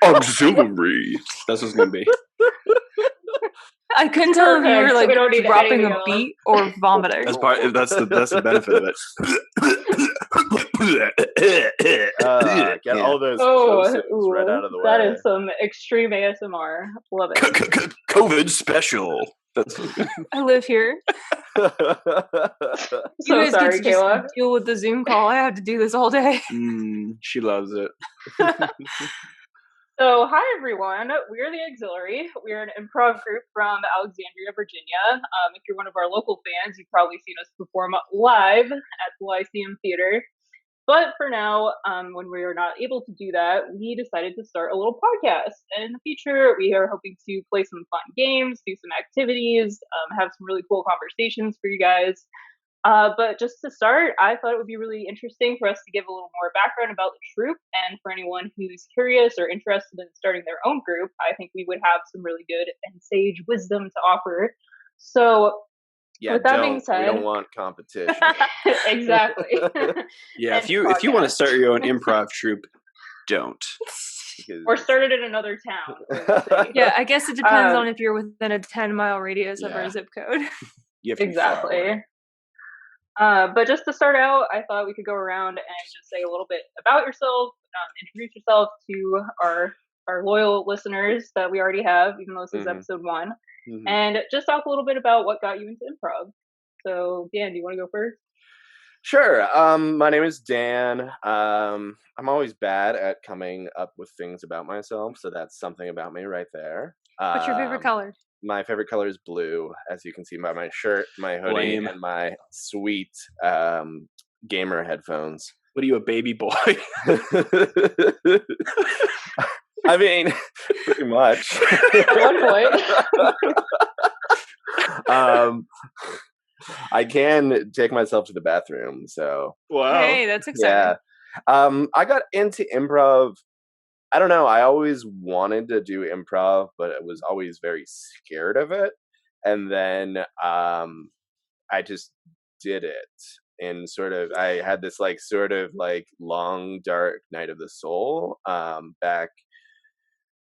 Auxiliary. That's what it's gonna be. I couldn't tell if you were like We don't need dropping anything a else. beat or vomiting. That's the benefit of it. Get all those Oh, plosives right out of the way. that is some extreme ASMR. Love it. COVID special. I live here. You So guys sorry, get to just Kayla. deal with the Zoom call. I have to do this all day. She loves it. So, hi everyone. We're the Auxiliary. We're an improv group from Alexandria, Virginia. If you're one of our local fans, you've probably seen us perform live at the Lyceum Theater. But for now, when we are not able to do that, we decided to start a little podcast. And in the future, we are hoping to play some fun games, do some activities, have some really cool conversations for you guys. But just to start, I thought it would be really interesting for us to give a little more background about the troupe. And for anyone who's curious or interested in starting their own group, I think we would have some really good and sage wisdom to offer. So, Yeah, with that being said, we don't want competition. Exactly. Yeah, And if you want to start your own improv troupe, don't. Or start it in another town. Yeah, I guess it depends on if you're within a 10-mile radius of our zip code. You have to be far away. But just to start out, I thought we could go around and just say a little bit about yourself, introduce yourself to our loyal listeners that we already have, even though this is episode 1, and just talk a little bit about what got you into improv. So, Dan, do you want to go first? Sure. My name is Dan. I'm always bad at coming up with things about myself, so that's something about me right there. What's your favorite color? My favorite color is blue, as you can see by my shirt, my hoodie, and my sweet gamer headphones. What are you, a baby boy? I mean, pretty much. At one point. I can take myself to the bathroom, so. Wow. Hey, that's exciting. Yeah. I got into improv. I don't know. I always wanted to do improv, but I was always very scared of it. And then I just did it. And I had this long, dark night of the soul back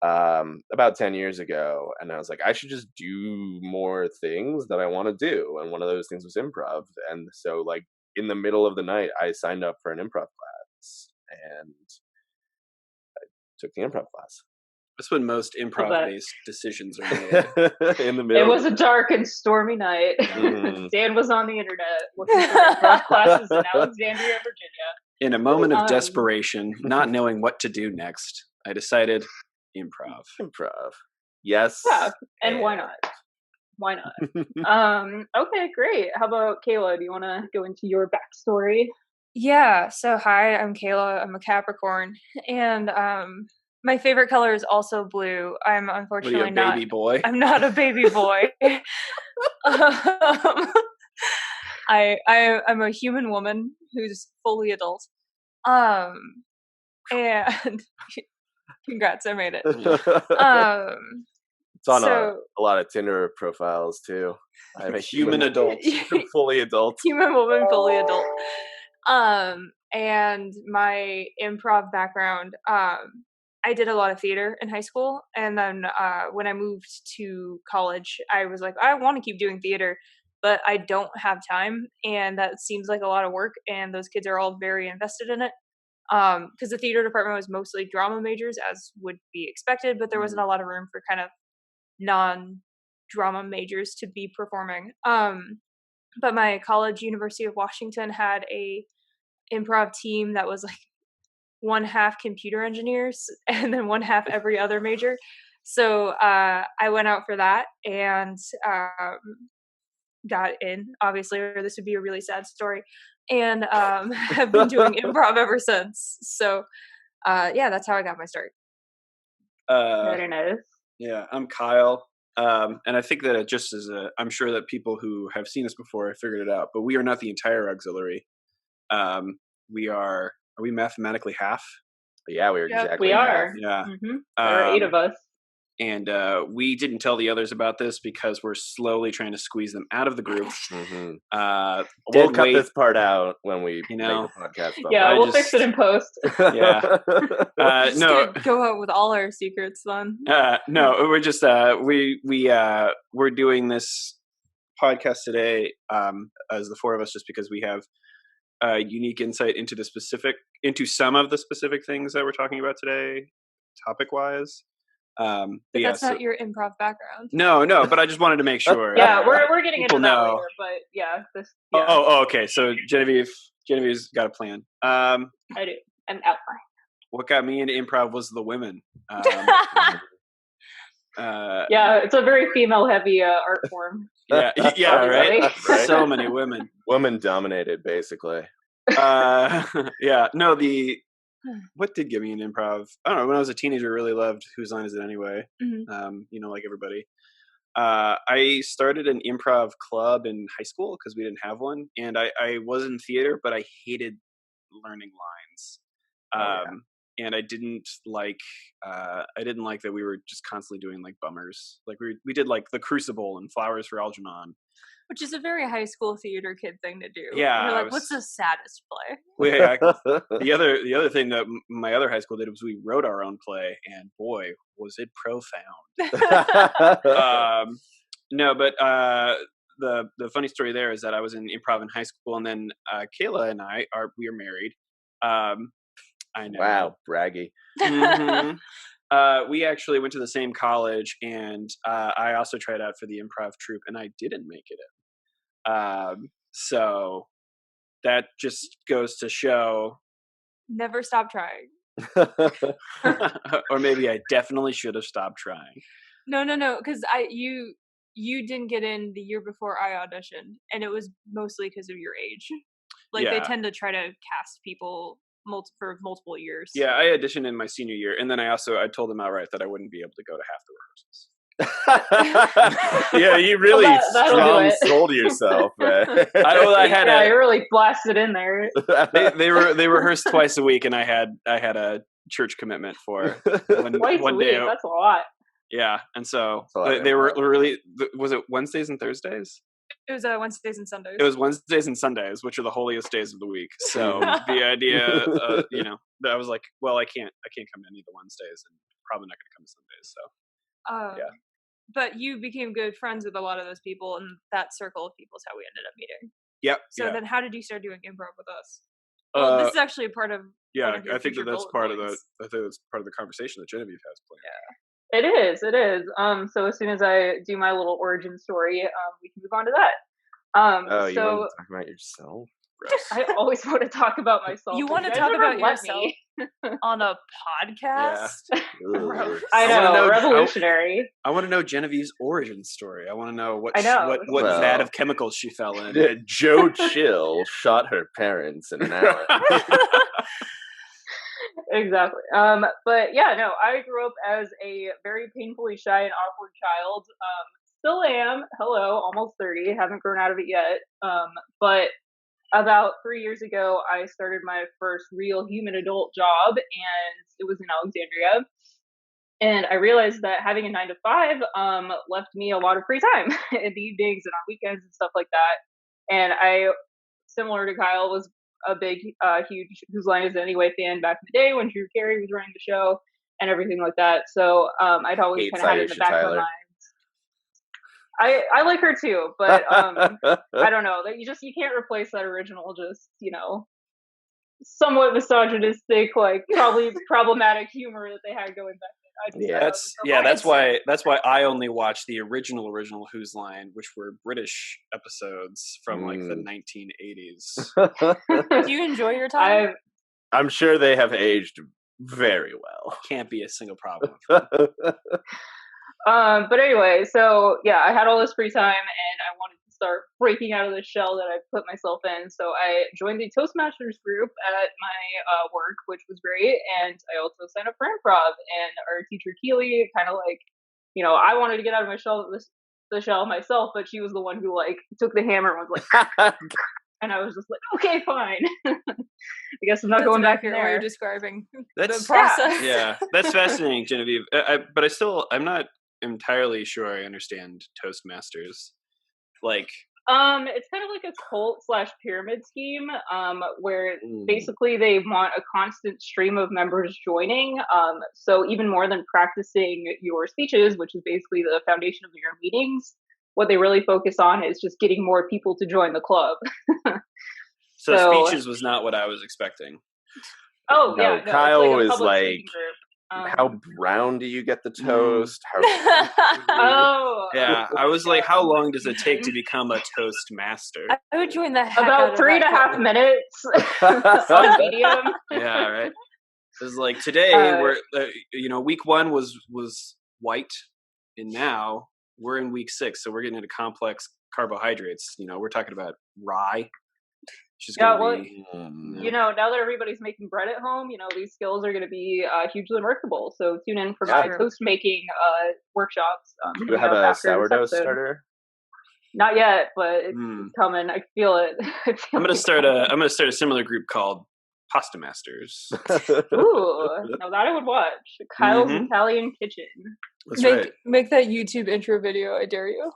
about 10 years ago. And I was like, I should just do more things that I want to do. And one of those things was improv. And so in the middle of the night, I signed up for an improv class. And took the improv class. That's when most improv-based decisions are made. In the middle. It was a dark and stormy night. Dan was on the internet looking for improv classes in Alexandria, Virginia. In a moment of desperation, not knowing what to do next, I decided improv. Improv. Yes. Yeah, and why not? Why not? Okay, great. How about Kayla? Do you want to go into your backstory? Yeah, so hi, I'm Kayla. I'm a Capricorn, and my favorite color is also blue. I'm unfortunately not. Baby boy? I'm not a baby boy. I'm a human woman who's fully adult. And congrats, I made it. It's on a lot of Tinder profiles too. I'm a human adult, fully adult. Human woman, fully adult. And my improv background, I did a lot of theater in high school. And then, when I moved to college, I was like, I want to keep doing theater, but I don't have time. And that seems like a lot of work. And those kids are all very invested in it. Cause the theater department was mostly drama majors, as would be expected, but there wasn't a lot of room for kind of non-drama majors to be performing. But my college, University of Washington, had a improv team that was like one half computer engineers and then one half every other major. So I went out for that and got in, obviously, or this would be a really sad story, and have been doing improv ever since. So yeah, that's how I got my start. Very nice. Yeah, I'm Kyle. And I think that it just is I'm sure that people who have seen this before have figured it out, but we are not the entire auxiliary. Are we mathematically half? Yeah, we are exactly we are. half. Yeah. There are 8 of us. And we didn't tell the others about this because we're slowly trying to squeeze them out of the group. We'll cut this part out when we make the podcast. Yeah, we'll fix it in post. Yeah. No, go out with all our secrets then. No, we're just we're doing this podcast today as the four of us, just because we have unique insight into some of the specific things that we're talking about today, topic wise. But that's not your improv background. No, but I just wanted to make sure. Yeah, we're getting into that later, but yeah. Oh, okay. So Genevieve's got a plan. I do. An outline. What got me into improv was the women. Yeah, it's a very female-heavy art form. Yeah, right? So many women. Women dominated, basically. Yeah, no, what did get me in improv? I don't know. When I was a teenager, I really loved Whose Line Is It Anyway? Like everybody. I started an improv club in high school because we didn't have one, and I was in theater, but I hated learning lines. And I didn't like that we were just constantly doing like bummers. Like we did like The Crucible and Flowers for Algernon, which is a very high school theater kid thing to do. Yeah, you're like, what's the saddest play? The other thing that my other high school did was we wrote our own play, and boy, was it profound. No, but the funny story there is that I was in improv in high school, and then Kayla and we are married. I know. Wow, braggy. We actually went to the same college, and I also tried out for the Improv Troupe, and I didn't make it in. So that just goes to show. Never stop trying. Or maybe I definitely should have stopped trying. No, because you didn't get in the year before I auditioned, and it was mostly because of your age. Like they tend to try to cast people for multiple years. Yeah, I auditioned in my senior year, and then I told them outright that I wouldn't be able to go to half the rehearsals. Yeah, you really strong sold yourself, man. You really blasted in there. They rehearsed twice a week, and I had a church commitment for one day. That's a lot. Yeah, and so they were really. Was it Wednesdays and Thursdays? It was Wednesdays and Sundays. It was Wednesdays and Sundays, which are the holiest days of the week. So the idea, that I was like, well, I can't come to any of the Wednesdays, and probably not going to come to Sundays. So, yeah. But you became good friends with a lot of those people, and that circle of people is how we ended up meeting. Yep. So then, how did you start doing improv with us? Well, this is actually a part of. Yeah, I think that's part of the conversation that Genevieve has planned. Yeah. It is. So as soon as I do my little origin story, we can move on to that. You want to talk about yourself? I always want to talk about myself. You want to talk about yourself on a podcast? Yeah. I know, revolutionary. I want to know Genevieve's origin story. I want to know what vat of chemicals she fell in. Joe Chill shot her parents in an alley. Exactly. But yeah, no, I grew up as a very painfully shy and awkward child. Still am. Hello, almost 30. Haven't grown out of it yet. But about 3 years ago, I started my first real human adult job, and it was in Alexandria. And I realized that having a 9-to-5 left me a lot of free time in the evenings and on weekends and stuff like that. And I, similar to Kyle, was a big, huge Whose Line Is It Anyway fan back in the day when Drew Carey was running the show and everything like that. So I'd always kind of had it in the back of my mind. I like her too, but I don't know that you can't replace that original, just, somewhat misogynistic, like probably problematic humor that they had going back then. That's why I only watched the original Whose Line, which were British episodes from like the 1980s. Do you enjoy your time? I'm sure they have aged very well. Can't be a single problem. But anyway, so yeah, I had all this free time, and I wanted to start breaking out of the shell that I put myself in. So I joined the Toastmasters group at my work, which was great. And I also signed up for improv. And our teacher Keely kind of like, I wanted to get out of my shell, the shell myself, but she was the one who like took the hammer and was like, And I was just like, okay, fine. I guess I'm not going back in there. You're describing the process. Yeah, that's fascinating, Genevieve. But I'm not entirely sure I understand Toastmasters. Like, it's kind of like a cult/pyramid scheme, where basically they want a constant stream of members joining. So even more than practicing your speeches, which is basically the foundation of your meetings, what they really focus on is just getting more people to join the club. So speeches was not what I was expecting. Oh, no, yeah. No, Kyle is like, how brown do you get the toast? Oh. Yeah, I was like, how long does it take to become a Toastmaster? I would join that. About 3.5 minutes on medium. Yeah, right. It was like, today, we're, week 1 was white, and now we're in week 6, so we're getting into complex carbohydrates. We're talking about rye. Now that everybody's making bread at home, these skills are going to be hugely remarkable. So tune in for my toast making workshops. Do you have a sourdough starter? Not yet, but it's coming. I feel it. I'm gonna start a similar group called Pasta Masters. Ooh, now that I would watch. Kyle's Italian Kitchen. That's make that YouTube intro video. I dare you.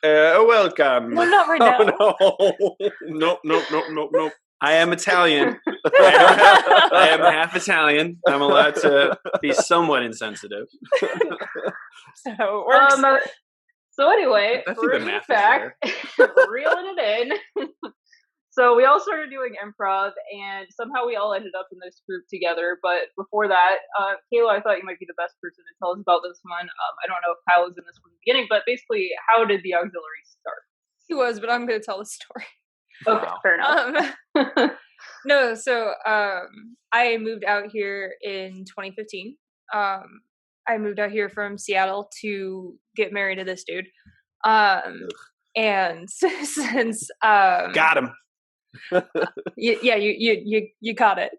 Welcome. No, not right now. Oh, no. Nope. I am Italian. I am half Italian. I'm allowed to be somewhat insensitive. So it works. So anyway, bringing back, reeling it in. So we all started doing improv, and somehow we all ended up in this group together. But before that, Kayla, I thought you might be the best person to tell us about this one. I don't know if Kyle was in this from the beginning, but basically, how did the auxiliary start? He was, but I'm going to tell the story. Okay, fair enough. No, so I moved out here in 2015. I moved out here from Seattle to get married to this dude. And since got him. You caught it.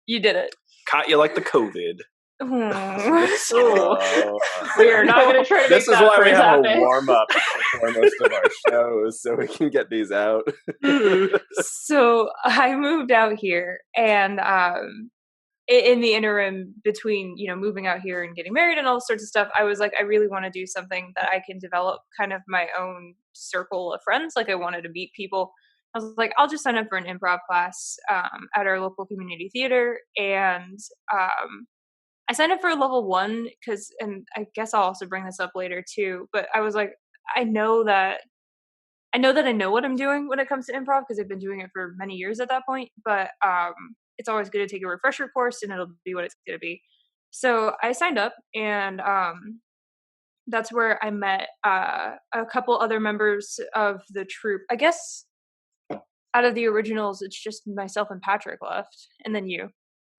You did it. Caught you like the COVID. We are not going to try to. This is why we have a warm up before most of our shows, so we can get these out. So I moved out here, and in the interim between moving out here and getting married and all sorts of stuff, I was like, I really want to do something that I can develop kind of my own circle of friends. Like, I wanted to meet people. I was like, I'll just sign up for an improv class at our local community theater. And I signed up for level 1 and I guess I'll also bring this up later too, but I was like, I know that I know what I'm doing when it comes to improv because I've been doing it for many years at that point, but it's always good to take a refresher course and it'll be what it's going to be. So I signed up, and that's where I met a couple other members of the troupe. I guess out of the originals, it's just myself and Patrick left, and then you.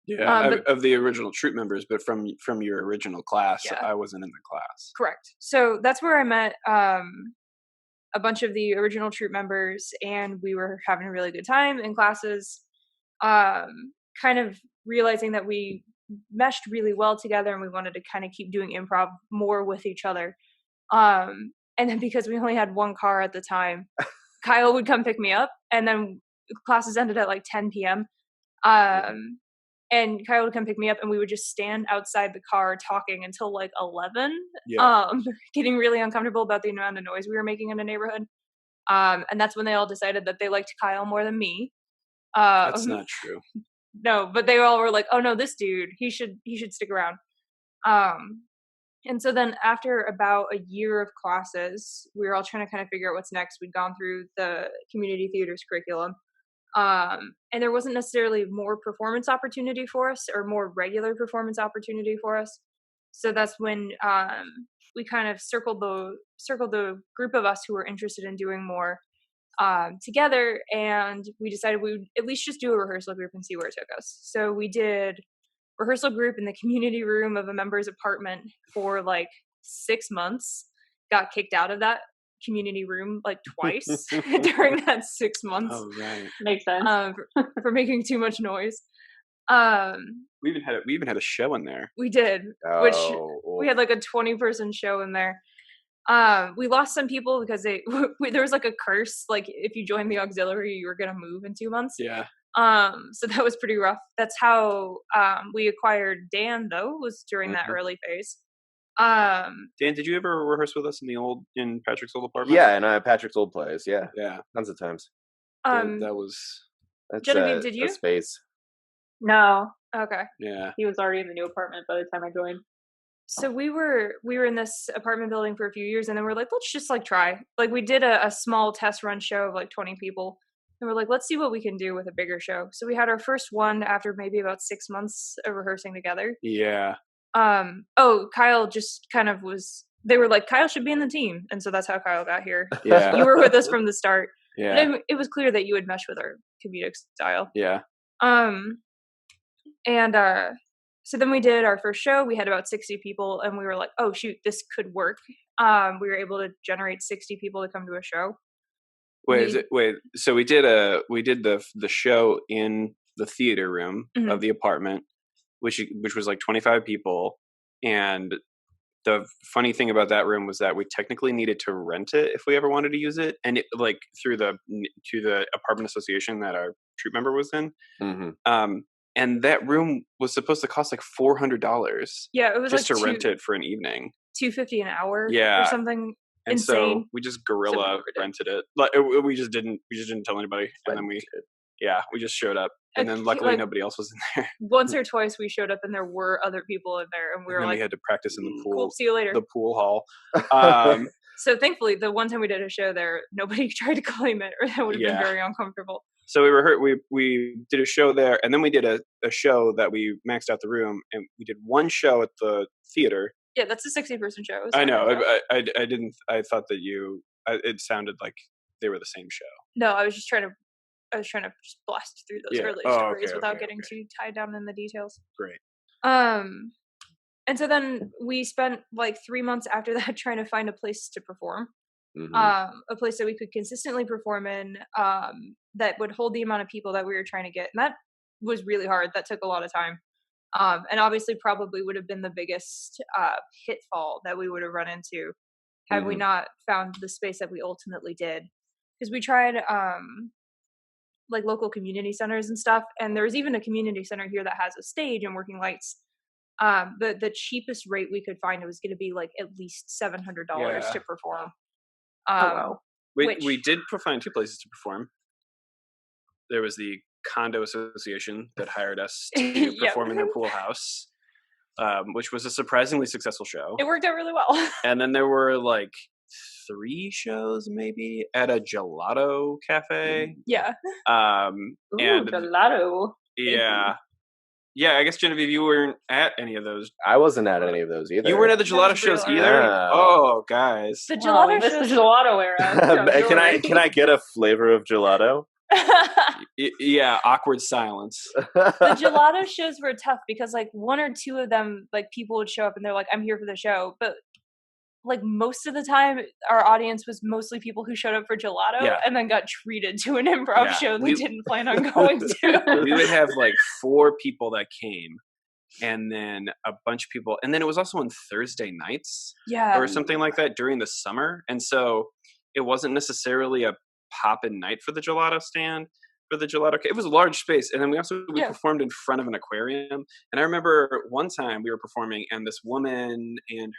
Yeah, of the original troupe members, but from your original class, yeah. I wasn't in the class. Correct. So that's where I met a bunch of the original troupe members, and we were having a really good time in classes, kind of realizing that we meshed really well together, and we wanted to kind of keep doing improv more with each other. And then because we only had one car at the time, Kyle would come pick me up, and then classes ended at like 10 p.m. And Kyle would come pick me up, and we would just stand outside the car talking until like 11, getting really uncomfortable about the amount of noise we were making in the neighborhood. And that's when they all decided that they liked Kyle more than me. That's not true. No, but they all were like, oh no, this dude, he should stick around. And so then after about a year of classes, we were all trying to kind of figure out what's next. We'd gone through the community theater's curriculum. And there wasn't necessarily more performance opportunity for us or more regular performance opportunity for us. So that's when we kind of circled the group of us who were interested in doing more together, and we decided we would at least just do a rehearsal group and see where it took us. So we did rehearsal group in the community room of a member's apartment for like 6 months, got kicked out of that community room like twice during that 6 months. Oh, right. Makes sense. For making too much noise. We even had a show in there. We did, which we had like a 20-person show in there. We lost some people because there was like a curse, like if you joined the auxiliary, you were gonna move in 2 months. Yeah. So that was pretty rough. That's how we acquired Dan, though, was during that early phase. Dan, did you ever rehearse with us in Patrick's old apartment? Yeah, in Patrick's old place. Yeah, tons of times. That's Genevieve, did you? A space. No. Okay. Yeah. He was already in the new apartment by the time I joined. So we were in this apartment building for a few years, and then we're like, let's just like try. Like we did a small test run show of like 20 people, and we're like, let's see what we can do with a bigger show. So we had our first one after maybe about 6 months of rehearsing together. Yeah. Oh, Kyle just kind of was. They were like, Kyle should be in the team, and so that's how Kyle got here. Yeah. You were with us from the start. Yeah. But it was clear that you would mesh with our comedic style. Yeah. So then we did our first show. We had about 60 people, and we were like, oh shoot, this could work. We were able to generate 60 people to come to a show. So we did the show in the theater room of the apartment, which was like 25 people. And the funny thing about that room was that we technically needed to rent it if we ever wanted to use it, and it like to the apartment association that our troupe member was in. And that room was supposed to cost like $400. Yeah, it was just like to rent it for an evening. $250 an hour. Yeah, or something and insane. So we just guerrilla rented it. Like we just didn't tell anybody, and then we just showed up, and then luckily nobody else was in there. Once or twice we showed up, and there were other people in there, and we were like, we had to practice in the pool. Cool, see you later. The pool hall. So thankfully, the one time we did a show there, nobody tried to claim it, or that would have been very uncomfortable. So we did a show there, and then we did a show that we maxed out the room, and we did one show at the theater. Yeah, that's a 60-person show. I know. I didn't. I thought that it sounded like they were the same show. No, I was trying to just blast through those early stories without getting too tied down in the details. Great. And so then we spent like 3 months after that trying to find a place to perform. A place that we could consistently perform in, that would hold the amount of people that we were trying to get. And that was really hard. That took a lot of time. And obviously probably would have been the biggest pitfall that we would have run into had we not found the space that we ultimately did. Because we tried like local community centers and stuff. And there's even a community center here that has a stage and working lights. The cheapest rate we could find, it was going to be like at least $700 to perform. We did find 2 places to perform. There was the condo association that hired us to perform in their pool house, which was a surprisingly successful show. It worked out really well. And then there were like 3 shows maybe at a gelato cafe. Yeah. And gelato. Yeah. Yeah, I guess, Genevieve, you weren't at any of those. I wasn't at any of those either. You weren't at the gelato shows either? No. Oh, guys. The gelato shows. The gelato era. Can I get a flavor of gelato? Yeah, awkward silence. The gelato shows were tough because like 1 or 2 of them, like people would show up and they're like, I'm here for the show. But like most of the time our audience was mostly people who showed up for gelato and then got treated to an improv show they didn't plan on going to. We would have like 4 people that came, and then a bunch of people, and then it was also on Thursday nights or something like that during the summer, and so it wasn't necessarily a pop-in night for the gelato stand. For the gelato, it was a large space, and then we performed in front of an aquarium. And I remember one time we were performing, and this woman and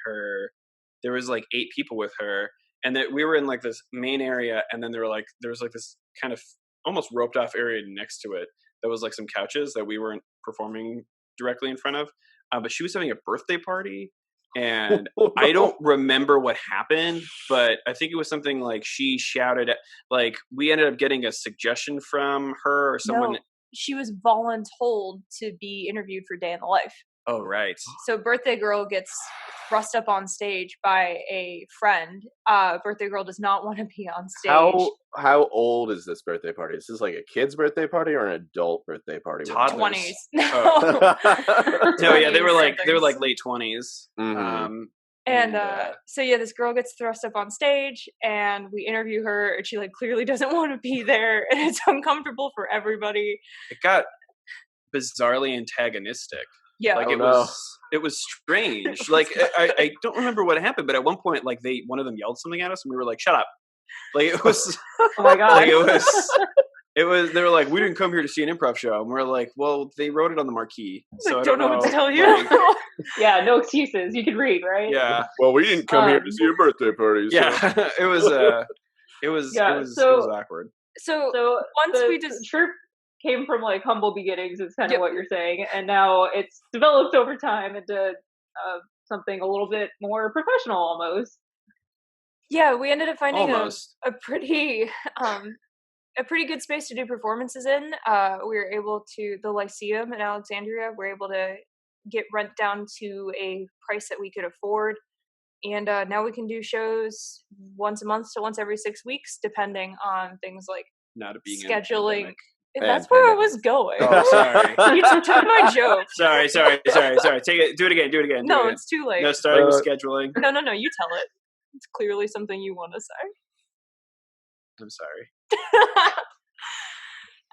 there was like 8 people with her, and that we were in like this main area, and then there was like this kind of almost roped off area next to it that was like some couches that we weren't performing directly in front of, but she was having a birthday party, and I don't remember what happened, but I think it was something like she shouted at, like we ended up getting a suggestion from her or someone. No, she was voluntold to be interviewed for Day in the Life. Oh, right. So Birthday Girl gets thrust up on stage by a friend. Birthday Girl does not want to be on stage. How old is this birthday party? Is this like a kid's birthday party or an adult birthday party? Toddlers. 20s. No. No, yeah, they were like late 20s. So this girl gets thrust up on stage, and we interview her, and she like clearly doesn't want to be there, and it's uncomfortable for everybody. It got bizarrely antagonistic. Yeah. Like it was strange. Like I don't remember what happened, but at one point, like one of them yelled something at us, and we were like, "Shut up!" Like it was. Oh my god! Like it was. They were like, "We didn't come here to see an improv show," and we're like, "Well, they wrote it on the marquee, so I don't know what to tell you." Like, yeah, no excuses. You can read, right? Yeah. Well, we didn't come here to see a birthday party. So. Yeah, it was awkward. So once we just troupe came from like humble beginnings, is kind of what you're saying, and now it's developed over time into something a little bit more professional, almost. Yeah, we ended up finding a pretty good space to do performances in. We were able to, the Lyceum in Alexandria, we're able to get rent down to a price that we could afford. And now we can do shows once a month to once every 6 weeks, depending on things like scheduling. That's where I was going. Oh, sorry. You took my joke. Sorry. Take it. Do it again. No, it's too late. No, starting with scheduling. No. You tell it. It's clearly something you want to say. I'm sorry.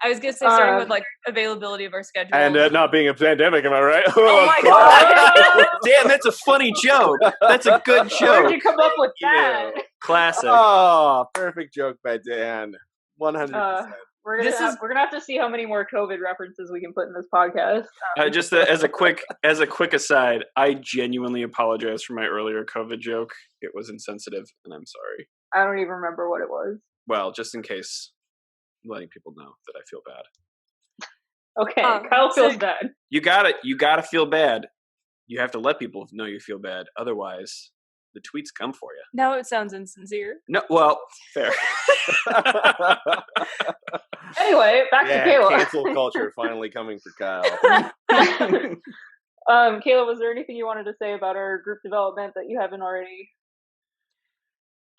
I was gonna say starting with like availability of our schedule and not being a pandemic. Am I right? Oh my god! Damn, that's a funny joke. That's a good joke. Where'd you come up with that? Classic. Oh, perfect joke by Dan. 100%. We're gonna have to see how many more COVID references we can put in this podcast. Just as a quick aside, I genuinely apologize for my earlier COVID joke. It was insensitive, and I'm sorry. I don't even remember what it was. Well, just in case, letting people know that I feel bad. Okay, Kyle feels bad. You gotta feel bad. You have to let people know you feel bad. Otherwise, the tweets come for you. Now it sounds insincere. No, well, fair. Anyway, back to Kayla. Cancel culture finally coming for Kyle. Kayla, was there anything you wanted to say about our group development that you haven't already?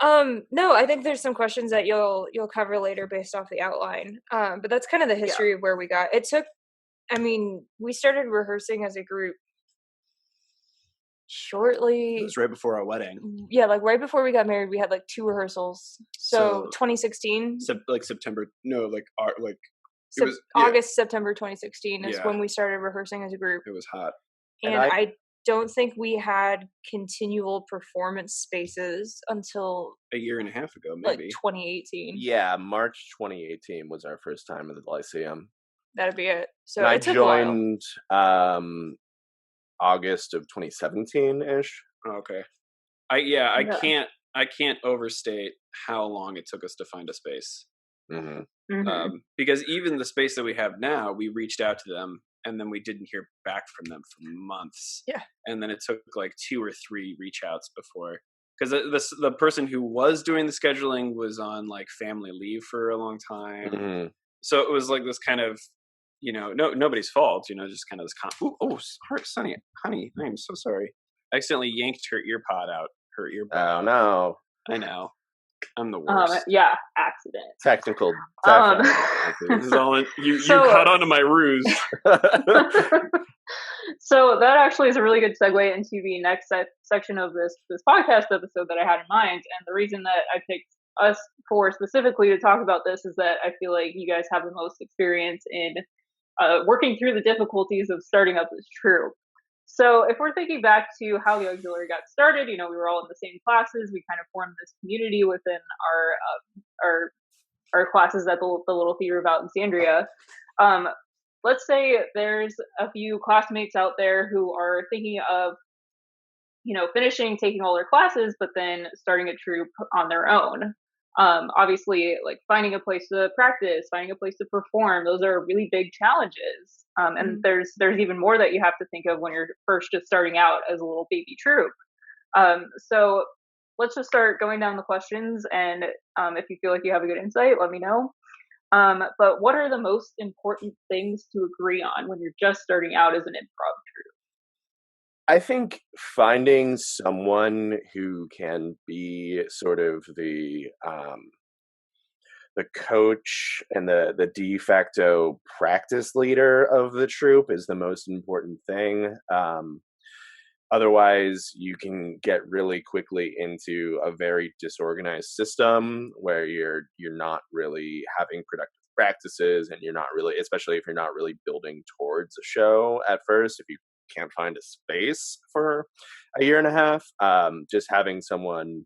No, I think there's some questions that you'll cover later based off the outline. But that's kind of the history of where we got. We started rehearsing as a group shortly. It was right before our wedding. Yeah, like right before we got married, we had like 2 rehearsals. So 2016. September. No, August, September 2016 is when we started rehearsing as a group. It was hot. And I don't think we had continual performance spaces until a year and a half ago, maybe. Like 2018. Yeah, March 2018 was our first time at the Lyceum. That'd be it. So and it took a while. I joined August of 2017-ish. Okay. I can't overstate how long it took us to find a space. Mm-hmm. Because even the space that we have now, we reached out to them and then we didn't hear back from them for months. Yeah. And then it took like 2 or 3 reach outs before, because the person who was doing the scheduling was on like family leave for a long time. Mm-hmm. So it was like this kind of, nobody's fault, just kind of this honey, I am so sorry. I accidentally yanked her ear pod out. Her earbud. Oh no. I know. I'm the worst. Yeah, accident. Technical. This is all you caught onto my ruse. So that actually is a really good segue into the next section of this podcast episode that I had in mind. And the reason that I picked us specifically to talk about this is that I feel like you guys have the most experience in working through the difficulties of starting up this troupe. So if we're thinking back to how the auxiliary got started, we were all in the same classes. We kind of formed this community within our classes at the Little Theater of Alexandria. Let's say there's a few classmates out there who are thinking of, finishing taking all their classes, but then starting a troupe on their own. Obviously, like finding a place to practice, finding a place to perform, those are really big challenges. And there's even more that you have to think of when you're first just starting out as a little baby troupe. So let's just start going down the questions. And if you feel like you have a good insight, let me know. But what are the most important things to agree on when you're just starting out as an improv troupe? I think finding someone who can be sort of the coach and the de facto practice leader of the troupe is the most important thing. Otherwise, you can get really quickly into a very disorganized system where you're not really having productive practices, and you're not really, especially if you're not really building towards a show at first. If you can't find a space for a year and a half. Just having someone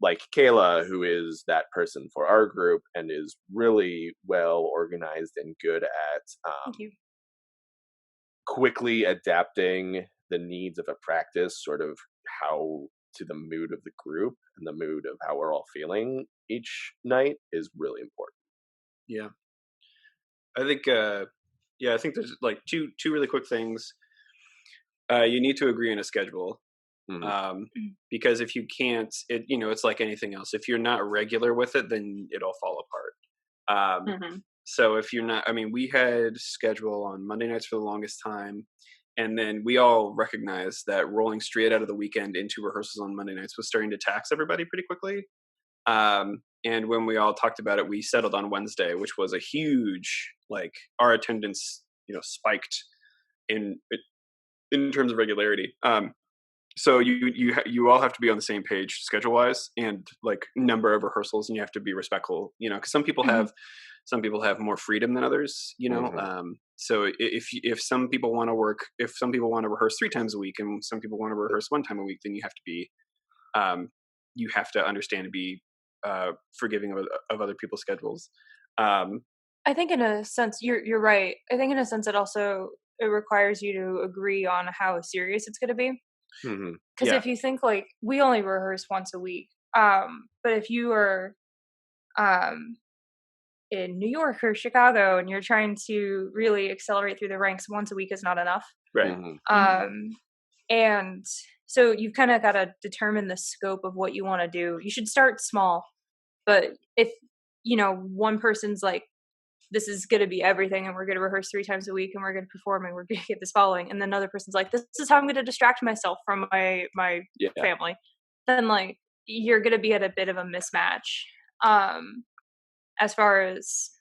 like Kayla, who is that person for our group and is really well organized and good at quickly adapting the needs of a practice, sort of how to the mood of the group and the mood of how we're all feeling each night is really important. Yeah. I think I think there's like two really quick things. You need to agree on a schedule. Because if you can't, it's like anything else. If you're not regular with it, then it'll fall apart. So if you're not, I mean, we had schedule on Monday nights for the longest time. And then we all recognized that rolling straight out of the weekend into rehearsals on Monday nights was starting to tax everybody pretty quickly. And when we all talked about it, we settled on Wednesday, which was a huge, like, our attendance, spiked in terms of regularity. So you all have to be on the same page schedule wise and like number of rehearsals, and you have to be respectful, because some people have more freedom than others, so if some people want to rehearse 3 times a week and some people want to rehearse 1 time a week, then you have to understand and be forgiving of other people's schedules. I think in a sense you're right. I think in a sense it requires you to agree on how serious it's going to be. Because if you think like we only rehearse once a week, but if you are in New York or Chicago and you're trying to really accelerate through the ranks, once a week is not enough. Right. And so you've kind of got to determine the scope of what you want to do. You should start small, but if one person's like, this is going to be everything and we're going to rehearse 3 times a week and we're going to perform and we're going to get this following, and then another person's like, this is how I'm going to distract myself from my family, then like you're going to be at a bit of a mismatch as far as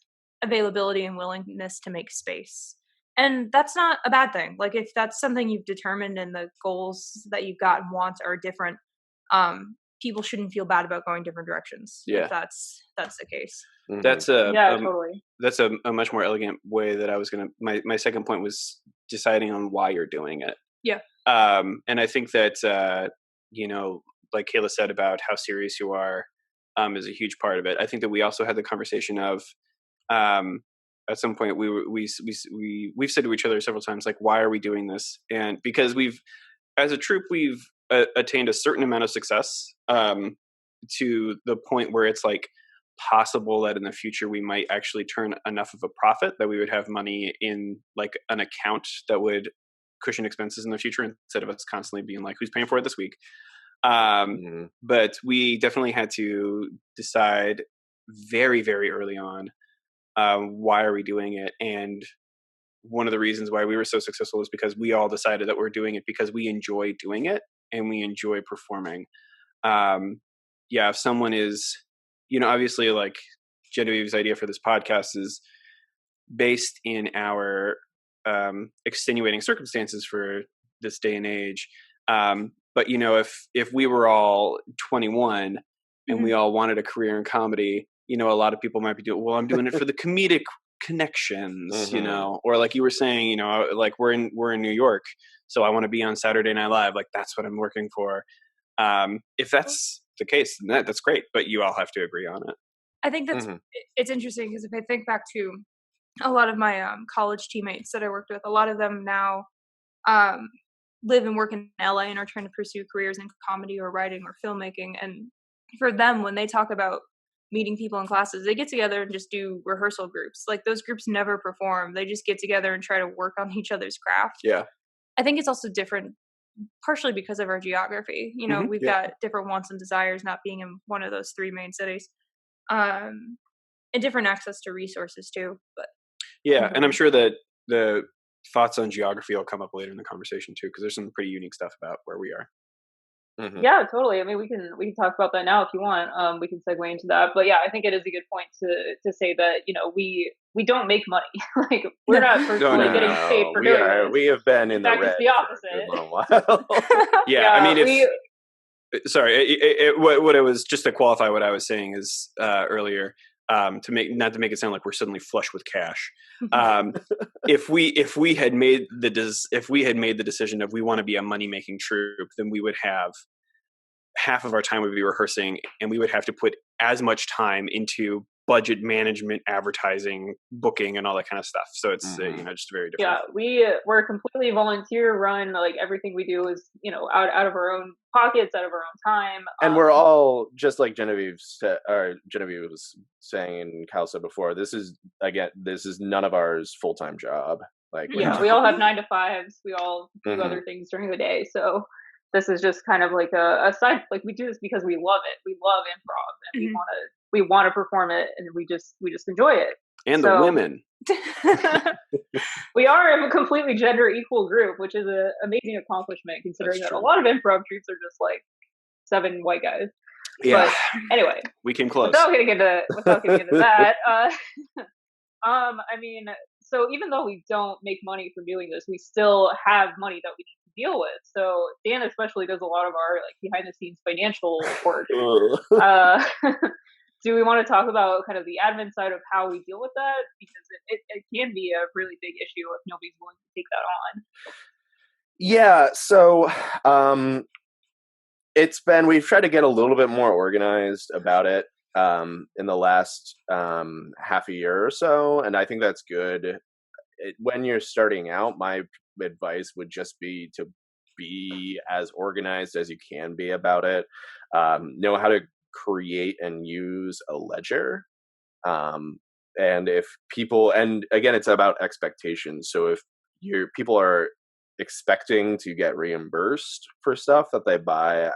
availability and willingness to make space. And that's not a bad thing. Like if that's something you've determined and the goals that you've got and wants are different, people shouldn't feel bad about going different directions. If that's the case. That's totally. That's a much more elegant way that I was gonna. My second point was deciding on why you're doing it. Yeah. And I think that like Kayla said about how serious you are, is a huge part of it. I think that we also had the conversation of, at some point we've said to each other several times, like, why are we doing this? And because as a troupe, we've attained a certain amount of success, to the point where it's like possible that in the future we might actually turn enough of a profit that we would have money in like an account that would cushion expenses in the future, instead of us constantly being like, who's paying for it this week? But we definitely had to decide very, very early on, why are we doing it? And one of the reasons why we were so successful is because we all decided that we're doing it because we enjoy doing it and we enjoy performing. If someone is, obviously, like Genevieve's idea for this podcast is based in our extenuating circumstances for this day and age. But if we were all 21 and we all wanted a career in comedy, a lot of people might be doing, well, I'm doing it for the comedic connections, or like you were saying, like we're in New York, so I want to be on Saturday Night Live. Like that's what I'm working for. If that's the case, then that's great, but you all have to agree on it. I think that's it's interesting because if I think back to a lot of my college teammates that I worked with, a lot of them now live and work in LA and are trying to pursue careers in comedy or writing or filmmaking. And for them, when they talk about meeting people in classes, they get together and just do rehearsal groups. Like those groups never perform. They just get together and try to work on each other's craft. Yeah. I think it's also different partially because of our geography. We've got different wants and desires not being in one of those 3 main cities. And different access to resources too. But and I'm sure that the thoughts on geography will come up later in the conversation too, because there's some pretty unique stuff about where we are. Yeah, totally. I mean, we can talk about that now if you want. We can segue into that. But yeah, I think it is a good point to say that we don't make money. Like we're not personally getting paid for doing this. We have been in the red. It's the opposite. For a while. I mean, sorry. What it was, just to qualify what I was saying is earlier. to make it sound like we're suddenly flush with cash. If we had made the decision of we want to be a money making troupe, then we would have half of our time would be rehearsing, and we would have to put as much time into budget management, advertising, booking, and all that kind of stuff. So it's just very different. Yeah, we're completely volunteer run. Like everything we do is out of our own pockets, out of our own time. And we're all, just like Genevieve was saying and Kyle said before, this is none of ours full-time job. Like we all have 9 to 5s. We all do other things during the day. So this is just kind of like a side. Like we do this because we love it. We love improv, and we want to perform it, and we just enjoy it. And the women. We are a completely gender equal group, which is an amazing accomplishment considering that a lot of improv troupes are just like 7 white guys. Yeah. But anyway, we came close. Without getting into that, I mean, so even though we don't make money from doing this, we still have money that we need to deal with. So Dan especially does a lot of our like behind the scenes financial work. Do we want to talk about kind of the admin side of how we deal with that? Because it can be a really big issue if nobody's willing to take that on. Yeah, so we've tried to get a little bit more organized about it in the last half a year or so, and I think that's good. When you're starting out, my advice would just be to be as organized as you can be about it. Know how to create and use a ledger. And if people, and again, it's about expectations. So if people are expecting to get reimbursed for stuff that they buy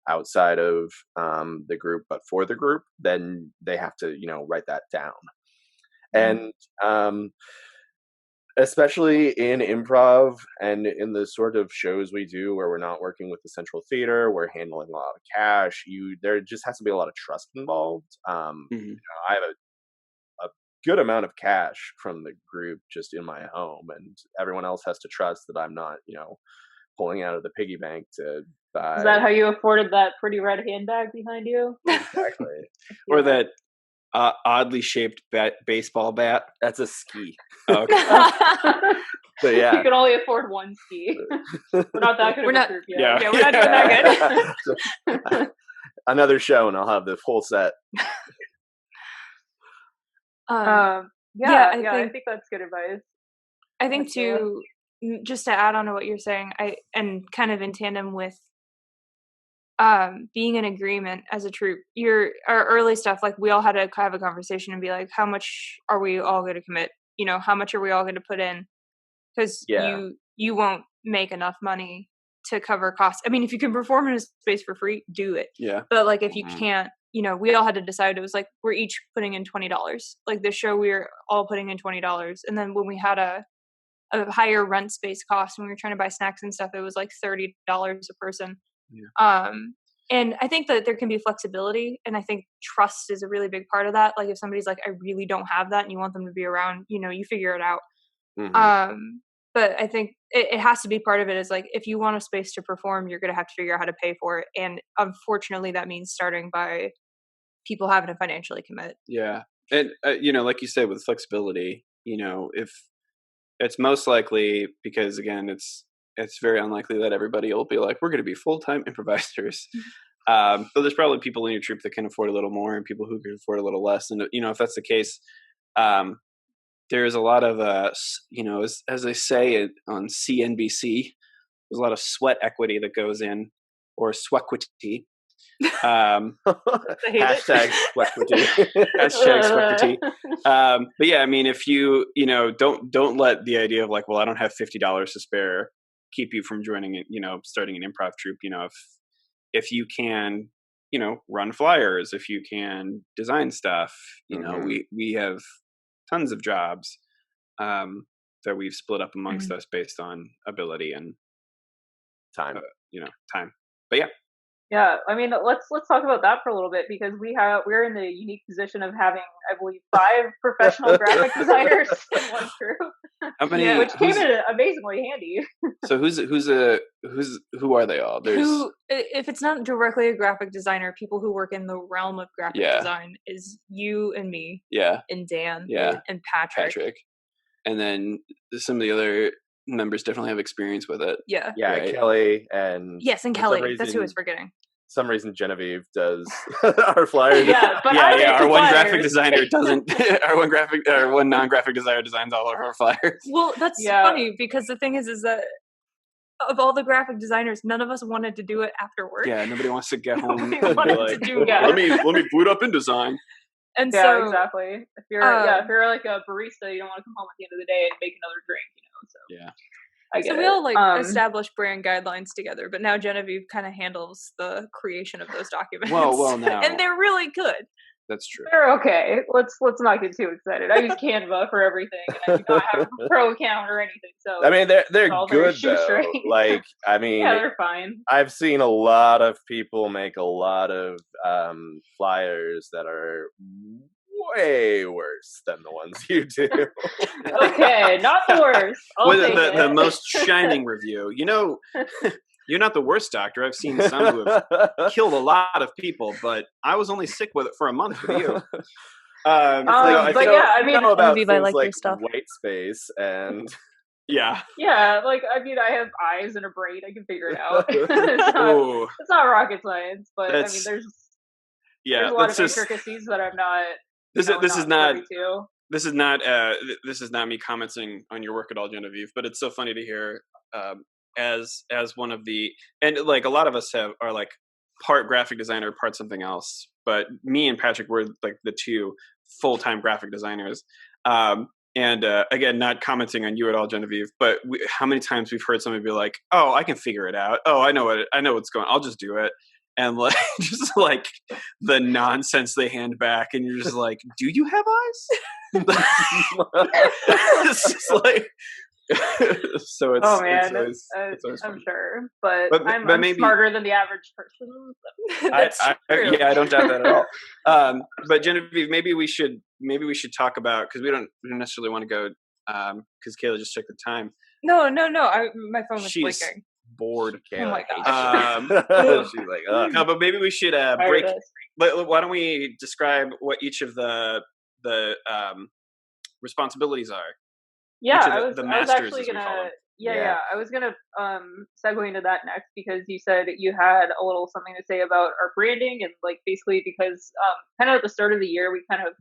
outside of the group, but for the group, then they have to, write that down. And especially in improv and in the sort of shows we do where we're not working with the central theater, we're handling a lot of cash. There just has to be a lot of trust involved. I have a good amount of cash from the group just in my home, and everyone else has to trust that I'm not, pulling out of the piggy bank to buy. Is that how you afforded that pretty red handbag behind you? Exactly. Or that oddly shaped baseball bat. That's a ski. Oh, okay. But yeah, you can only afford one ski. We're not that good of a group yet. Yeah, we're not doing that good. Another show, and I'll have the full set. I think that's good advice. I think too, just to add on to what you're saying, and kind of in tandem with being in agreement as a troupe, our early stuff, like we all had to have a conversation and be like, how much are we all going to commit? How much are we all going to put in? Because you won't make enough money to cover costs. I mean, if you can perform in a space for free, do it. Yeah. But like if you can't, we all had to decide. It was like we're each putting in $20. Like this show, we were all putting in $20. And then when we had a higher rent space cost, when we were trying to buy snacks and stuff, it was like $30 a person. Yeah. And I think that there can be flexibility, and I think trust is a really big part of that. Like if somebody's like, I really don't have that, and you want them to be around, you figure it out. But I think it has to be part of it is like, if you want a space to perform, you're going to have to figure out how to pay for it. And unfortunately, that means starting by people having to financially commit. Yeah. And, like you said, with flexibility, if it's most likely, because again, it's very unlikely that everybody will be like, we're going to be full-time improvisers. But there's probably people in your troupe that can afford a little more and people who can afford a little less. And, if that's the case, there's a lot of, as they say on CNBC, there's a lot of sweat equity that goes in, or swequity. Hashtag swequity. Hashtag swequity. But yeah, I mean, if you, don't let the idea of like, well, I don't have $50 to spare keep you from joining it, starting an improv troupe. If you can, run flyers, if you can design stuff, we have tons of jobs that we've split up amongst us based on ability and time. Time. But yeah. Yeah, I mean, let's talk about that for a little bit, because we're in the unique position of having, I believe, 5 professional graphic designers in one group. How many? Which came in amazingly handy. So who are they all? Who, if it's not directly a graphic designer, people who work in the realm of graphic design is you and me. Yeah. And Dan. Yeah. And Patrick. And then some of the other members definitely have experience with it. Yeah. Yeah, right? Kelly and Kelly. That's who I was forgetting. Some reason Genevieve does our flyers. Yeah, but our one graphic designer doesn't. our one non-graphic designer designs all of our flyers. Well, that's funny because the thing is that of all the graphic designers, none of us wanted to do it after work. Yeah, nobody wants to get home and be like, let me boot up InDesign. And so exactly. If you're like a barista, you don't want to come home at the end of the day and make another drink, So yeah. I get we all established brand guidelines together, but now Genevieve kind of handles the creation of those documents. Well, now. And they're really good. That's true. They're okay. Let's not get too excited. I use Canva for everything, and I do not have a pro account or anything. So I mean, they're good though. Like, I mean, yeah, they're fine. I've seen a lot of people make a lot of flyers that are way worse than the ones you do. Okay, not the worst. The most shining review. You're not the worst doctor. I've seen some who have killed a lot of people, but I was only sick with it for a month with you. I know about things like your stuff. White space and yeah. Like I have eyes and a brain. I can figure it out. It's not rocket science, but I mean, there's a lot of intricacies that I'm not. This is not me commenting on your work at all, Genevieve, but it's so funny to hear as one of the, and like a lot of us are like part graphic designer, part something else, but me and Patrick were like the two full-time graphic designers. And again, not commenting on you at all, Genevieve, but how many times we've heard somebody be like, "Oh, I can figure it out. Oh, I know what's going on. I'll just do it." And like, just like the nonsense they hand back, and you're just like, "Do you have eyes?" It's just like, so it's. Oh man, it's I'm sure, but I'm maybe smarter than the average person. So. I don't doubt that at all. But Genevieve, maybe we should talk about, because we don't necessarily want to go because Kayla just took the time. No. My phone was blinking. Bored. Kayla. Oh my gosh. She's like, ugh. No, but maybe we should break. Why don't we describe what each of the responsibilities are? Yeah, I was actually gonna. I was gonna segue into that next, because you said you had a little something to say about our branding, and like basically because kind of at the start of the year we kind of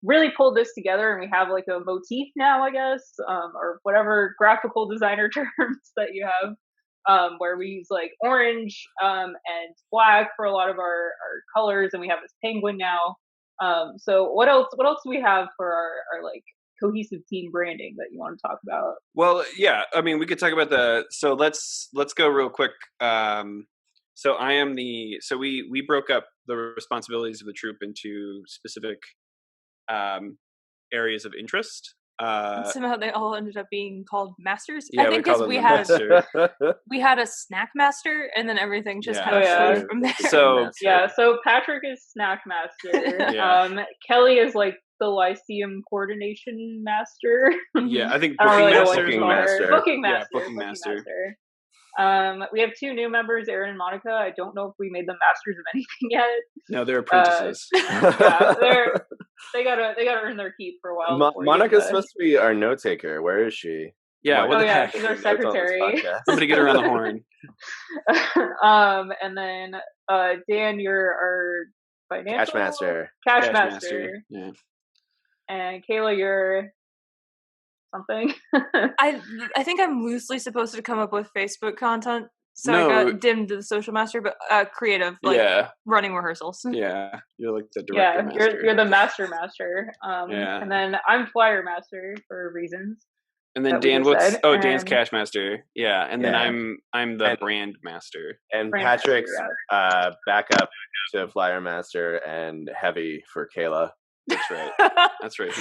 really pulled this together, and we have like a motif now, I guess, or whatever graphical designer terms that you have. Where we use like orange and black for a lot of our colors, and we have this penguin now. So what else do we have for our like cohesive team branding that you want to talk about? Well, yeah, I mean, we could talk about so let's go real quick. So we broke up the responsibilities of the troupe into specific areas of interest. Somehow they all ended up being called masters. Yeah, I think because we had a snack master, and then everything just kind of flowed from there. So Patrick is snack master. Kelly is like the Lyceum coordination master. Yeah, I think booking master. Booking master. We have two new members, Aaron and Monica. I don't know if we made them masters of anything yet. No, they're apprentices. They gotta earn their keep for a while. Monica's supposed to be our note taker. Where is she? Yeah, what the heck? She's our secretary. Somebody get her on the horn. And then Dan, you're our financial cash master. Yeah. And Kayla, you're something. I think I'm loosely supposed to come up with Facebook content, so I got dimmed to the social master, but creative, running rehearsals. Yeah, you're like the director master. You're the master. And then I'm flyer master for reasons. And then Dan, Dan's cash master. Yeah, and then I'm the brand master. And Patrick's backup to flyer master and heavy for Kayla. That's right. That's right.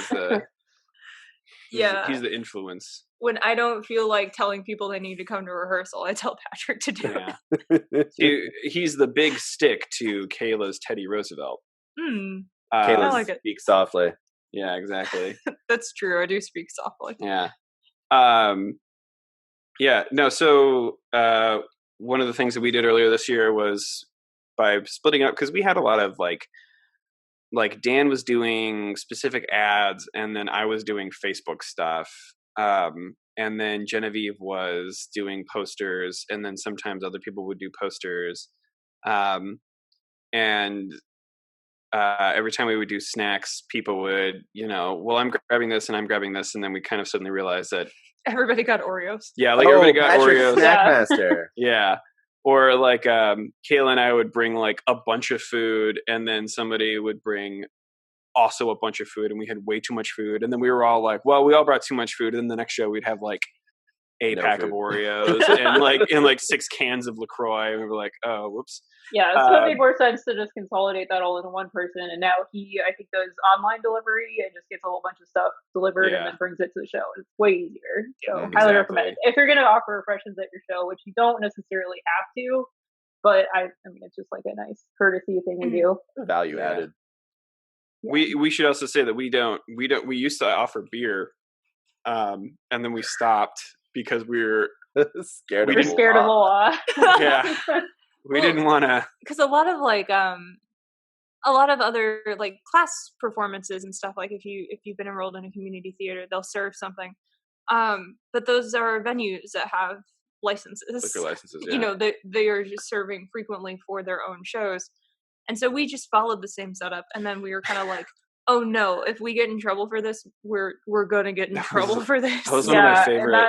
He's the influence. When I don't feel like telling people they need to come to rehearsal, I tell Patrick to do it. He's the big stick to Kayla's Teddy Roosevelt. Kayla speaks softly. Yeah, exactly. That's true. I do speak softly. Yeah. Yeah, no. So one of the things that we did earlier this year was by splitting up, because we had a lot of like Dan was doing specific ads, and then I was doing Facebook stuff. And then Genevieve was doing posters, and then sometimes other people would do posters. And every time we would do snacks, people would, well, I'm grabbing this and I'm grabbing this, and then we kind of suddenly realized that everybody got Oreos. Yeah, like everybody got Patrick, Oreos. Snackmaster. Yeah. Or like Kayla and I would bring like a bunch of food, and then somebody would bring also a bunch of food, and we had way too much food, and then we were all like, well, we all brought too much food, and then the next show we'd have like a pack of Oreos and like 6 cans of LaCroix, and we were like, oh, whoops. Yeah, so it made more sense to just consolidate that all into one person, and now he, I think, does online delivery and just gets a whole bunch of stuff delivered and then brings it to the show. It's way easier. So highly recommend it. If you're going to offer refreshments at your show, which you don't necessarily have to, but I mean, it's just like a nice courtesy thing we do. Value added. Yeah. We should also say that we used to offer beer, and then we stopped because we were scared. We were scared of the law. Yeah, we didn't want to, because a lot of other like class performances and stuff, like if you've been enrolled in a community theater, they'll serve something, but those are venues that have licenses. Liquor licenses, yeah. They are just serving frequently for their own shows. And so we just followed the same setup, and then we were kind of like, oh no, if we get in trouble for this, we're gonna get in trouble for this. That was one of my favorite.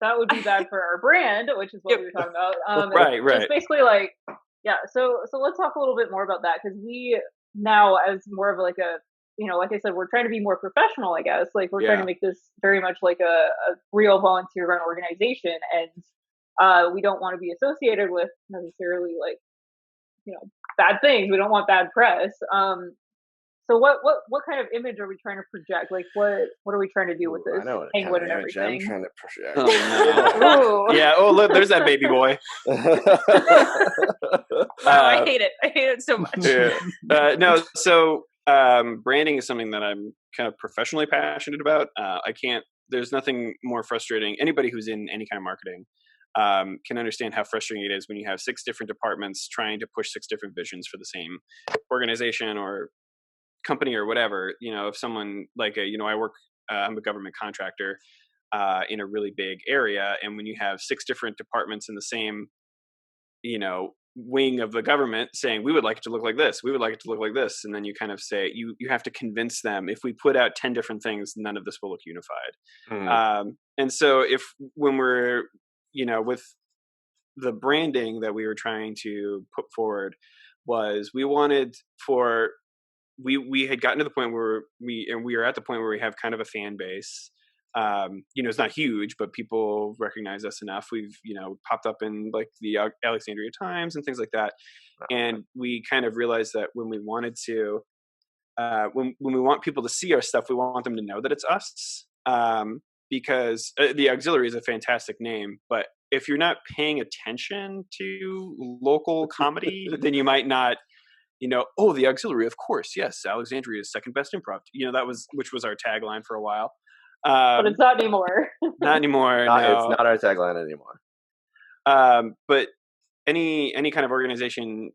That would be bad for our brand, which is what we were talking about. Right. It's basically like, so let's talk a little bit more about that, because we now, as more of like a, like I said, we're trying to be more professional, I guess. Like we're trying to make this very much like a real volunteer-run organization, and we don't want to be associated with necessarily like, bad things. We don't want bad press. So what kind of image are we trying to project? Like what are we trying to do with this penguin and everything? I'm trying to project. Oh, no. Yeah. Oh, look, there's that baby boy. I hate it. I hate it so much. Yeah. No. So branding is something that I'm kind of professionally passionate about. There's nothing more frustrating. Anybody who's in any kind of marketing can understand how frustrating it is when you have 6 different departments trying to push 6 different visions for the same organization or company or whatever. If someone like I'm a government contractor in a really big area, and when you have 6 different departments in the same wing of the government saying, we would like it to look like this, we would like it to look like this, and then you kind of say you have to convince them, if we put out 10 different things, none of this will look unified. And so when we're with the branding that we were trying to put forward, was we wanted for we had gotten to the point where we are at the point where we have kind of a fan base. It's not huge, but people recognize us enough. We've popped up in like the Alexandria Times and things like that, and we kind of realized that when we wanted to when we want people to see our stuff, we want them to know that it's us, because the Auxiliary is a fantastic name, but if you're not paying attention to local comedy, then you might not oh, the Auxiliary, of course, yes, Alexandria is second best improv. Which was our tagline for a while. But it's not anymore. Not anymore. No. It's not our tagline anymore. But any kind of organization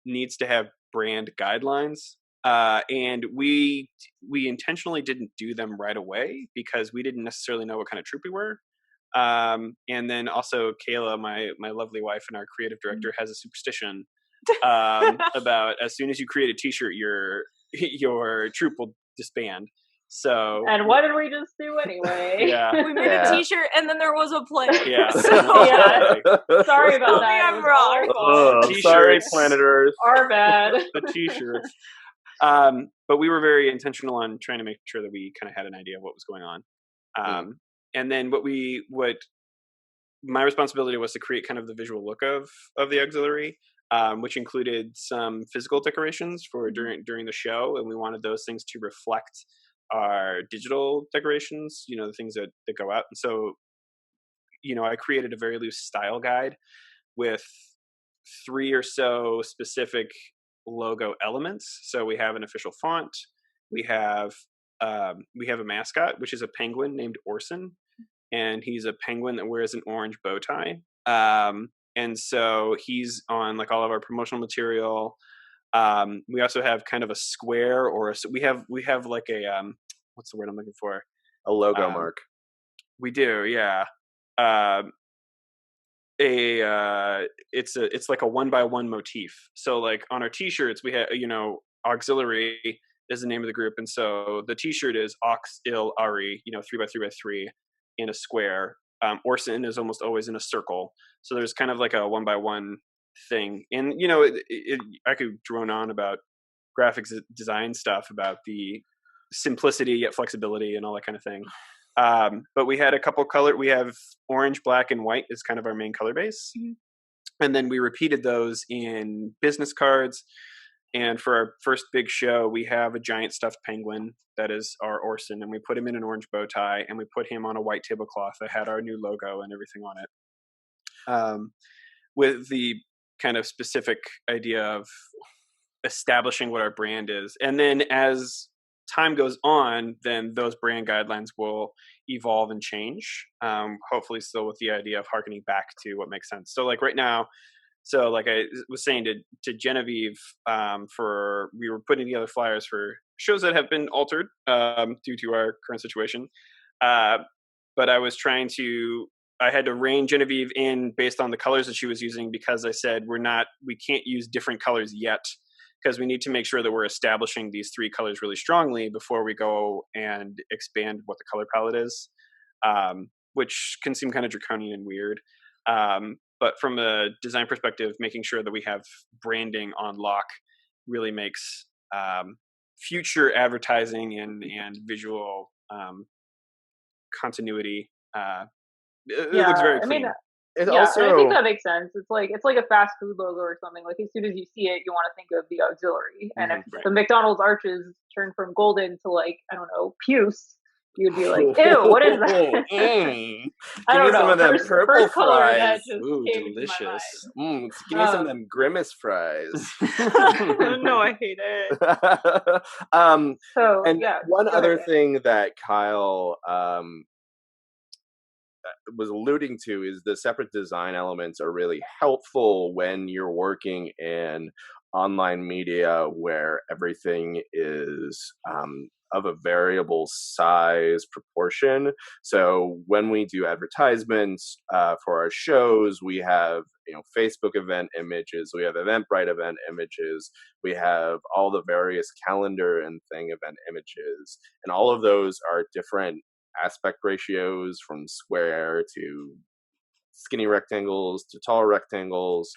needs to have brand guidelines, and we intentionally didn't do them right away because we didn't necessarily know what kind of troupe we were. And then also Kayla, my lovely wife and our creative director, has a superstition about as soon as you create a t-shirt, your troupe will disband. So, and what did we just do anyway? Yeah, we made a t-shirt, and then there was a plane. Yeah, so, sorry about that. I'm wrong. T-shirts, sorry, Planet Earth. Our bad. The t-shirts. But we were very intentional on trying to make sure that we kind of had an idea of what was going on. And then what my responsibility was to create kind of the visual look of the Auxiliary, which included some physical decorations for during the show, and we wanted those things to reflect our digital decorations, the things that go out. And so, I created a very loose style guide with 3 or so specific logo elements. So we have an official font, we have we have a mascot, which is a penguin named Orson, and he's a penguin that wears an orange bow tie. And so he's on like all of our promotional material. We also have kind of a square we have like a what's the word I'm looking for? A logo mark. We do, yeah. It's like a 1x1 motif. So like on our t-shirts we have, auxiliary is the name of the group, and so the t-shirt is Ox Il Ari, 3x3x3 in a square. Orson is almost always in a circle. So there's kind of like a 1x1 thing. And I could drone on about graphics design stuff, about the simplicity yet flexibility and all that kind of thing. But we had a couple we have orange, black, and white is kind of our main color base. Mm-hmm. And then we repeated those in business cards. And for our first big show, we have a giant stuffed penguin that is our Orson, and we put him in an orange bow tie, and we put him on a white tablecloth that had our new logo and everything on it. With the kind of specific idea of establishing what our brand is. And then as time goes on, then those brand guidelines will evolve and change. Hopefully still with the idea of harkening back to what makes sense. So like right now, so like I was saying to Genevieve, we were putting together flyers for shows that have been altered due to our current situation. But I had to rein Genevieve in based on the colors that she was using, because I said we can't use different colors yet, because we need to make sure that we're establishing these three colors really strongly before we go and expand what the color palette is, which can seem kind of draconian and weird. But from a design perspective, making sure that we have branding on lock really makes future advertising and visual continuity. It looks very clean. I think that makes sense. It's like a fast food logo or something. Like as soon as you see it, you want to think of the auxiliary. And if the McDonald's arches turn from golden to like, I don't know, puce, you'd be like, ew, what is that? I don't know. Some of them purple fries. Ooh, delicious. Give me some of them grimace fries. No, I hate it. One other thing that Kyle was alluding to is the separate design elements are really helpful when you're working in online media where everything is of a variable size proportion. So when we do advertisements for our shows, we have Facebook event images, we have Eventbrite event images, we have all the various calendar and thing event images, and all of those are different aspect ratios, from square to skinny rectangles to tall rectangles.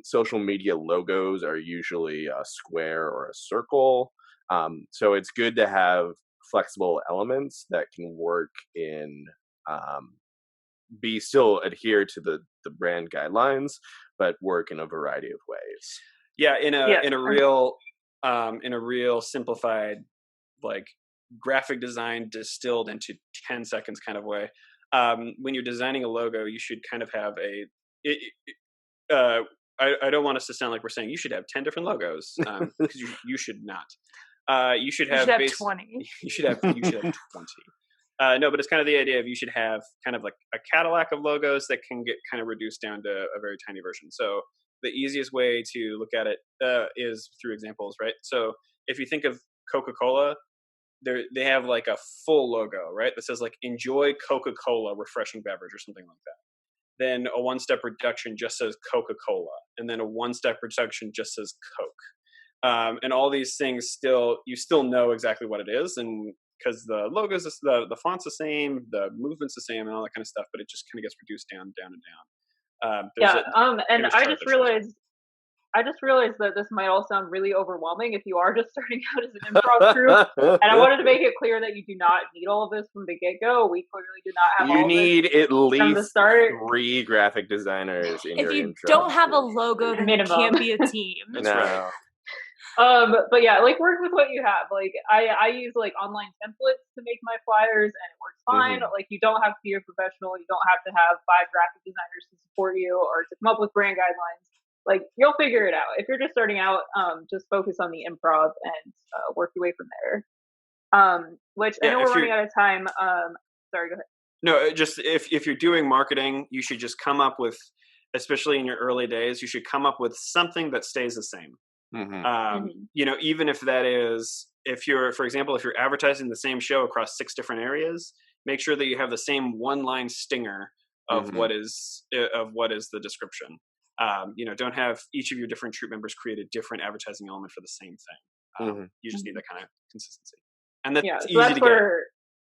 Social media logos are usually a square or a circle. So it's good to have flexible elements that can work in, still adhere to the brand guidelines, but work in a variety of ways. Yeah, in a real simplified, like, graphic design distilled into 10 seconds kind of way. When you're designing a logo, you should kind of have I don't want us to sound like we're saying you should have 10 different logos, because you should not. You should have 20. You should have 20. No, but it's kind of the idea of you should have kind of like a Cadillac of logos that can get kind of reduced down to a very tiny version. So the easiest way to look at it is through examples, right? So if you think of Coca-Cola, they have like a full logo, right, that says like "Enjoy Coca-Cola, refreshing beverage" or something like that. Then a one-step reduction just says Coca-Cola, and then a one-step reduction just says Coke. And all these things you still know exactly what it is, and because the logos, the font's the same, the movement's the same, and all that kind of stuff, but it just kind of gets reduced down and down. And I just realized that this might all sound really overwhelming if you are just starting out as an improv troupe. And I wanted to make it clear that you do not need all of this from the get-go. We clearly did not have all of this. You need at least from the start. 3 graphic designers in your intro. If you don't have a logo, then you can't be a team. That's right. But yeah, like, work with what you have. Like, I use like online templates to make my flyers, and it works fine. Mm-hmm. Like, you don't have to be a professional. You don't have to have 5 graphic designers to support you or to come up with brand guidelines. Like, you'll figure it out. If you're just starting out, just focus on the improv and work your way from there. Which I know we're running out of time. Sorry, go ahead. No, just if you're doing marketing, you should just come up with, especially in your early days, you should come up with something that stays the same. Even if that is, for example, if you're advertising the same show across 6 different areas, make sure that you have the same one-line stinger of what is the description. Don't have each of your different troupe members create a different advertising element for the same thing. You just need that kind of consistency, and that's easy to get.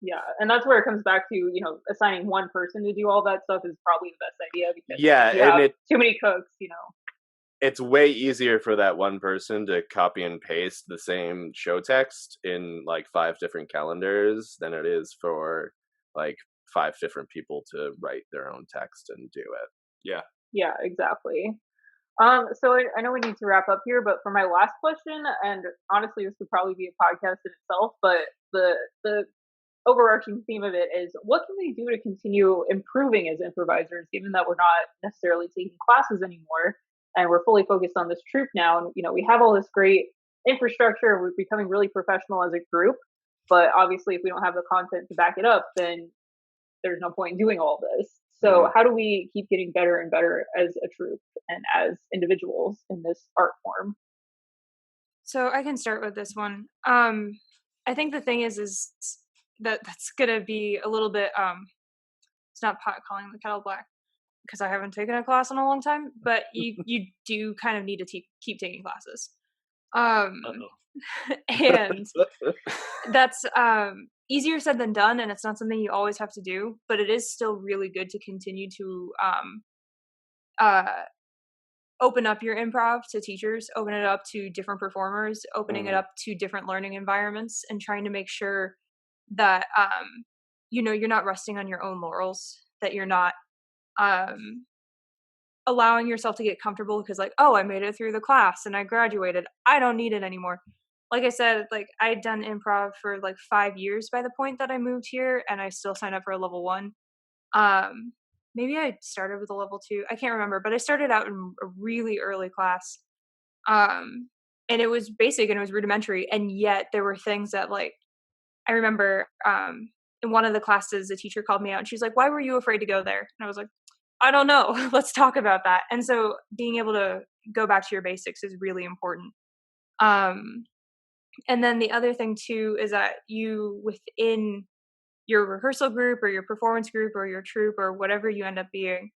Yeah, and that's where it comes back to, assigning one person to do all that stuff is probably the best idea, because if you have too many cooks, It's way easier for that one person to copy and paste the same show text in like 5 different calendars than it is for like 5 different people to write their own text and do it. Yeah. Yeah, exactly. So I know we need to wrap up here, but for my last question, and honestly, this could probably be a podcast in itself, but the overarching theme of it is, what can we do to continue improving as improvisers, given that we're not necessarily taking classes anymore and we're fully focused on this troupe now, and we have all this great infrastructure, we're becoming really professional as a group, but obviously if we don't have the content to back it up, then there's no point in doing all this. So how do we keep getting better and better as a troupe and as individuals in this art form? So I can start with this one. I think the thing is that's gonna be a little bit it's not pot calling the kettle black, because I haven't taken a class in a long time, but you do kind of need to keep taking classes. And that's easier said than done, and it's not something you always have to do, but it is still really good to continue to open up your improv to teachers, open it up to different performers, opening it up to different learning environments, and trying to make sure that you're not resting on your own laurels, that you're not allowing yourself to get comfortable because, like, oh, I made it through the class and I graduated, I don't need it anymore. Like I said, like, I'd done improv for like 5 years by the point that I moved here, and I still signed up for a level 1. Maybe I started with a level 2, I can't remember, but I started out in a really early class, and it was basic and it was rudimentary, and yet there were things that, like, I remember in one of the classes, the teacher called me out and she's like, "Why were you afraid to go there?" And I was like, "I don't know." Let's talk about that. And so being able to go back to your basics is really important. And then the other thing too is that you, within your rehearsal group or your performance group or your troupe or whatever you end up being,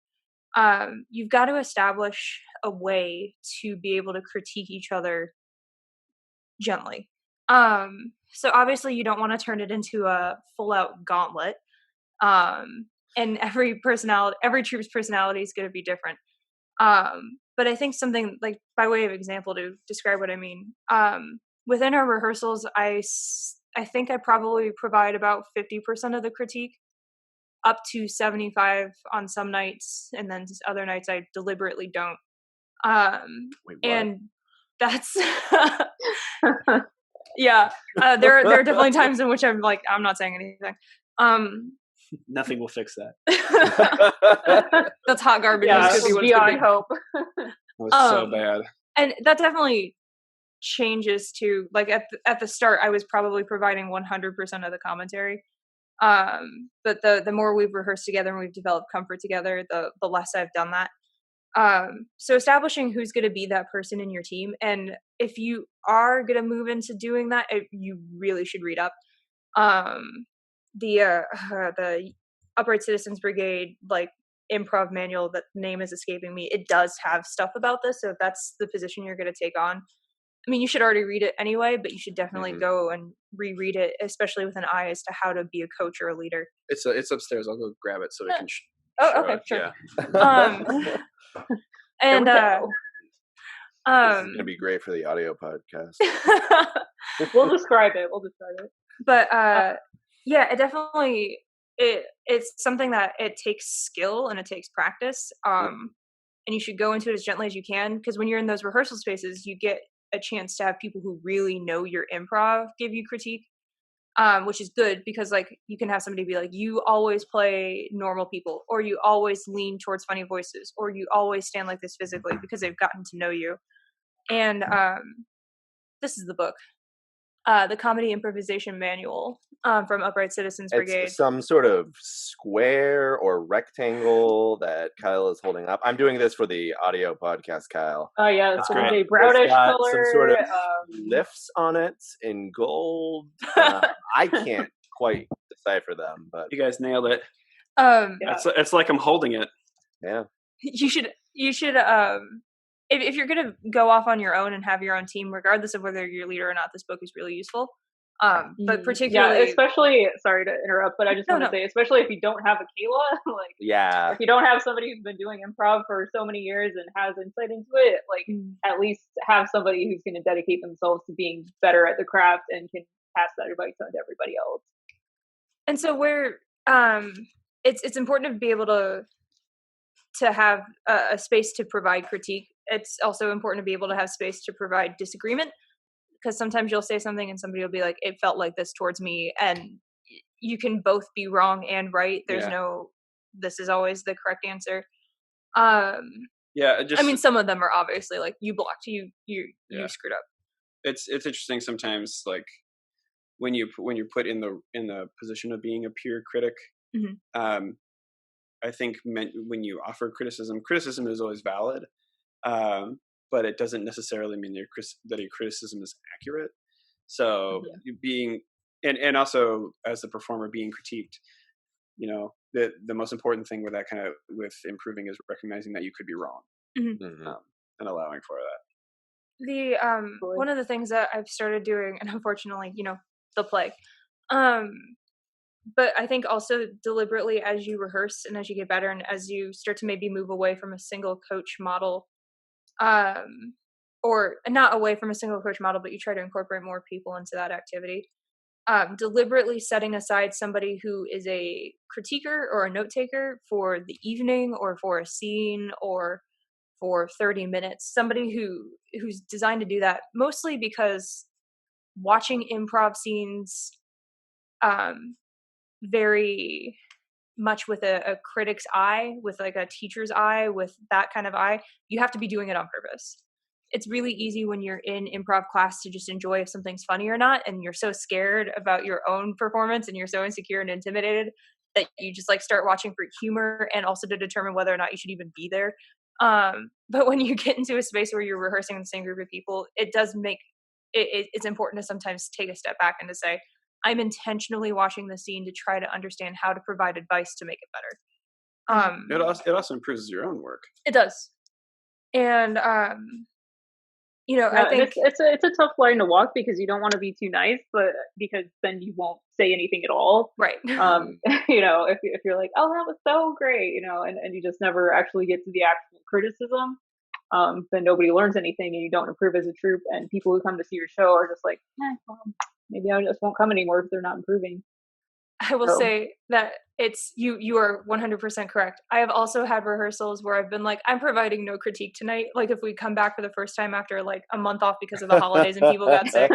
you've got to establish a way to be able to critique each other gently. So obviously you don't want to turn it into a full out gauntlet. And every troupe's personality is going to be different. But I think something, like, by way of example to describe what I mean, within our rehearsals, I think I probably provide about 50% of the critique, up to 75 on some nights, and then other nights I deliberately don't. Wait, and that's yeah. There are definitely times in which I'm like, I'm not saying anything. Nothing will fix that. That's hot garbage. Yeah, beyond hope. It was so bad. And that definitely changes too. Like at the start, I was probably providing 100% of the commentary. But the more we've rehearsed together and we've developed comfort together, the less I've done that. So establishing who's going to be that person in your team, and if you are going to move into doing that, you really should read up. The Upright Citizens Brigade, like, improv manual, that name is escaping me, it does have stuff about this. So if that's the position you're going to take on, I mean, you should already read it anyway, but you should definitely go and reread it, especially with an eye as to how to be a coach or a leader. It's upstairs. I'll go grab it so it can. Okay, up. sure. Yeah. And this is gonna be great for the audio podcast. We'll describe it. But yeah, it definitely it's something that it takes skill and it takes practice. And you should go into it as gently as you can, because when you're in those rehearsal spaces, you get a chance to have people who really know your improv give you critique, which is good, because, like, you can have somebody be like, you always play normal people, or you always lean towards funny voices, or you always stand like this physically, because they've gotten to know you. And this is the book. the Comedy Improvisation Manual from Upright Citizens Brigade. It's some sort of square or rectangle that Kyle is holding up. I'm doing this for the audio podcast, Kyle. Oh yeah, that's so great. a brownish color. Some sort of lifts on it in gold. I can't quite decipher them, but you guys nailed it. Yeah. It's like I'm holding it. Yeah. You should if you're gonna go off on your own and have your own team, regardless of whether you're a leader or not, this book is really useful. But particularly, especially, sorry to interrupt, but I just want to say, especially if you don't have a Kayla, if you don't have somebody who's been doing improv for so many years and has insight into it, at least have somebody who's going to dedicate themselves to being better at the craft and can pass that advice on to everybody else. And so it's important to be able to have a space to provide critique. It's also important to be able to have space to provide disagreement, because sometimes you'll say something and somebody will be like, it felt like this towards me, and you can both be wrong and right. There's no, this is always the correct answer. I mean, some of them are obviously like, you blocked, you screwed up. It's interesting sometimes, like when you're put in the position of being a peer critic. Mm-hmm. I think when you offer criticism is always valid, but it doesn't necessarily mean that your criticism is accurate. So being, and also as the performer being critiqued, the most important thing with improving is recognizing that you could be wrong, and allowing for that. One of the things that I've started doing, and unfortunately, the plague, but I think also deliberately, as you rehearse and as you get better and as you start to maybe move away from a single coach model, or not away from a single coach model, but you try to incorporate more people into that activity, deliberately setting aside somebody who is a critiquer or a note taker for the evening or for a scene or for 30 minutes, somebody who's designed to do that, mostly because watching improv scenes, very much with a critic's eye, with like a teacher's eye, with that kind of eye, you have to be doing it on purpose. It's really easy when you're in improv class to just enjoy if something's funny or not, and you're so scared about your own performance and you're so insecure and intimidated that you just start watching for humor and also to determine whether or not you should even be there. But when you get into a space where you're rehearsing the same group of people, it does make it's important to sometimes take a step back and to say, I'm intentionally watching the scene to try to understand how to provide advice to make it better. It also improves your own work. It does. And, I think it's a tough line to walk, because you don't want to be too nice, but because then you won't say anything at all. Right. If you're like, oh, that was so great, and you just never actually get to the actual criticism, then nobody learns anything and you don't improve as a troupe. And people who come to see your show are just like, maybe I just won't come anymore if they're not improving. I will say that it's you are 100% correct. I have also had rehearsals where I've been like, I'm providing no critique tonight. Like if we come back for the first time after a month off because of the holidays and people got sick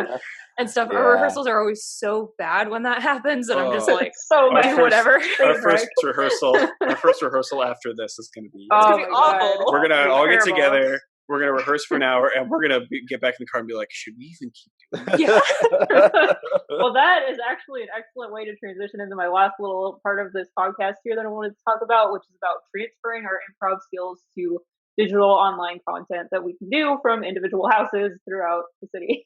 and stuff. Our rehearsals are always so bad when that happens, and I'm just like, whatever. Our first rehearsal after this is going to be awful. We're going to all get together. We're going to rehearse for an hour, and we're going to get back in the car and be like, should we even keep doing this? Well, that is actually an excellent way to transition into my last little part of this podcast here that I wanted to talk about, which is about transferring our improv skills to digital online content that we can do from individual houses throughout the city.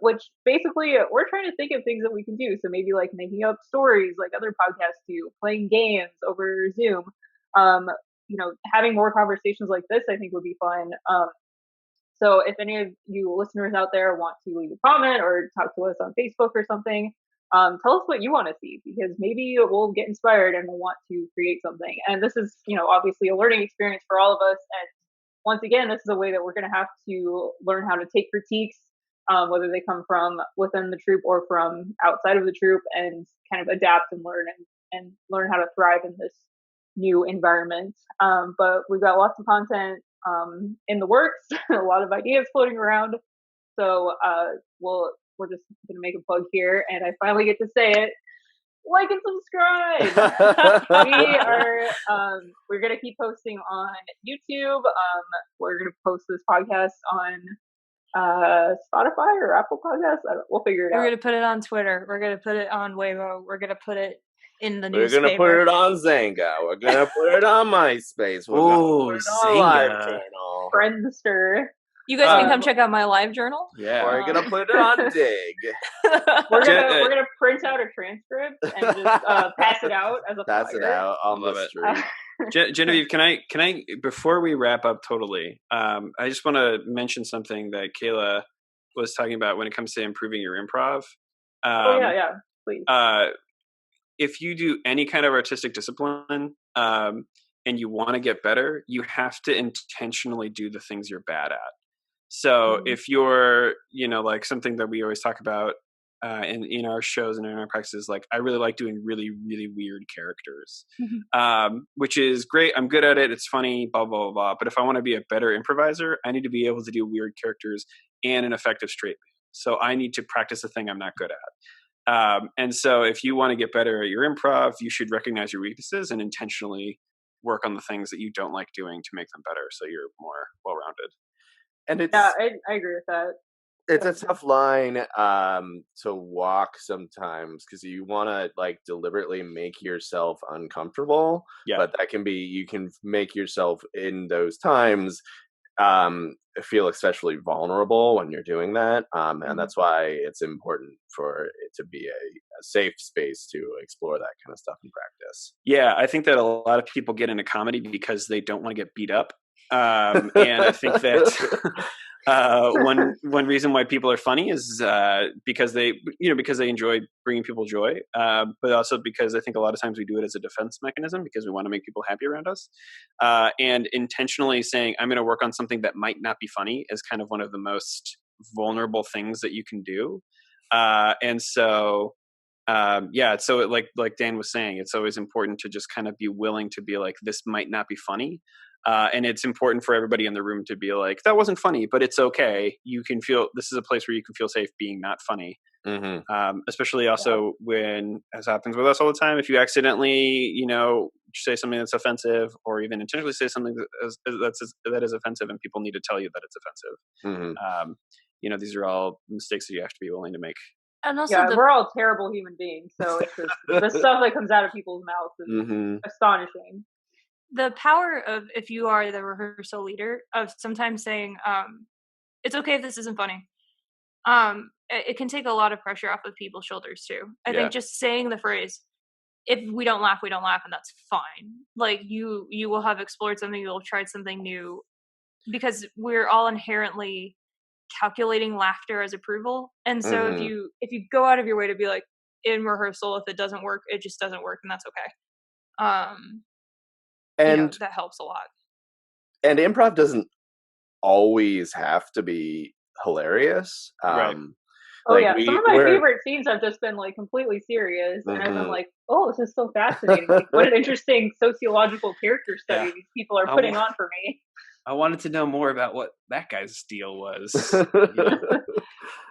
Which basically we're trying to think of things that we can do. So maybe making up stories like other podcasts do, playing games over Zoom, having more conversations like this, I think would be fun. So if any of you listeners out there want to leave a comment or talk to us on Facebook or something, tell us what you want to see, because maybe we'll get inspired and we'll want to create something. And this is, obviously a learning experience for all of us. And once again, this is a way that we're going to have to learn how to take critiques, whether they come from within the troupe or from outside of the troupe, and kind of adapt and learn how to thrive in this new environment. But we've got lots of content in the works, a lot of ideas floating around. So we're just going to make a plug here, and I finally get to say it. Like and subscribe. We're going to keep posting on YouTube. We're going to post this podcast on Spotify or Apple Podcasts. We'll figure it out. We're gonna put it on Twitter. We're gonna put it on Weibo. We're gonna put it in the We're newspaper. gonna put it on Zanga. We're gonna put it on MySpace. We're gonna put it on LiveJournal. Friendster. You guys can come check out my live journal. Yeah. We're gonna put it on Dig. We're gonna print out a transcript and just pass it out as a flyer. Pass it out on the street. Genevieve, can I before we wrap up totally, I just want to mention something that Kayla was talking about when it comes to improving your improv. Yeah, please. If you do any kind of artistic discipline, and you want to get better, you have to intentionally do the things you're bad at. So if you're, like something that we always talk about in our shows and in our practices, like I really like doing really, really weird characters, which is great. I'm good at it. It's funny, blah, blah, blah, blah. But if I want to be a better improviser, I need to be able to do weird characters and an effective straight man. So I need to practice the thing I'm not good at. And so if you want to get better at your improv, you should recognize your weaknesses and intentionally work on the things that you don't like doing to make them better so you're more well-rounded. And it's, I agree with that. It's a tough line to walk sometimes because you want to like deliberately make yourself uncomfortable. Yeah. But that can be, you can make yourself in those times feel especially vulnerable when you're doing that. And that's why it's important for it to be a safe space to explore that kind of stuff in practice. Yeah, I think that a lot of people get into comedy because they don't want to get beat up. And I think that one reason why people are funny is because they enjoy bringing people joy, but also because I think a lot of times we do it as a defense mechanism because we want to make people happy around us. And intentionally saying, I'm going to work on something that might not be funny is kind of one of the most vulnerable things that you can do. And so, so like Dan was saying, it's always important to just kind of be willing to be like, this might not be funny. And it's important for everybody in the room to be like, that wasn't funny, but it's okay. You can feel, this is a place where you can feel safe being not funny. Especially also when, as happens with us all the time, if you accidentally, say something that's offensive or even intentionally say something that is offensive and people need to tell you that it's offensive. These are all mistakes that you have to be willing to make. And also we're all terrible human beings. So it's just, the stuff that comes out of people's mouths is astonishing. The power of, if you are the rehearsal leader, of sometimes saying, it's okay if this isn't funny. It can take a lot of pressure off of people's shoulders too. I think just saying the phrase, if we don't laugh, we don't laugh, and that's fine. Like you will have explored something, you'll have tried something new, because we're all inherently calculating laughter as approval. And so if you go out of your way to be like, in rehearsal, if it doesn't work, it just doesn't work, and that's okay. And that helps a lot. And improv doesn't always have to be hilarious. Right. Some of my favorite scenes have just been like completely serious, and I've been like, "Oh, this is so fascinating! Like, what an interesting sociological character study these people are putting on for me." I wanted to know more about what that guy's deal was.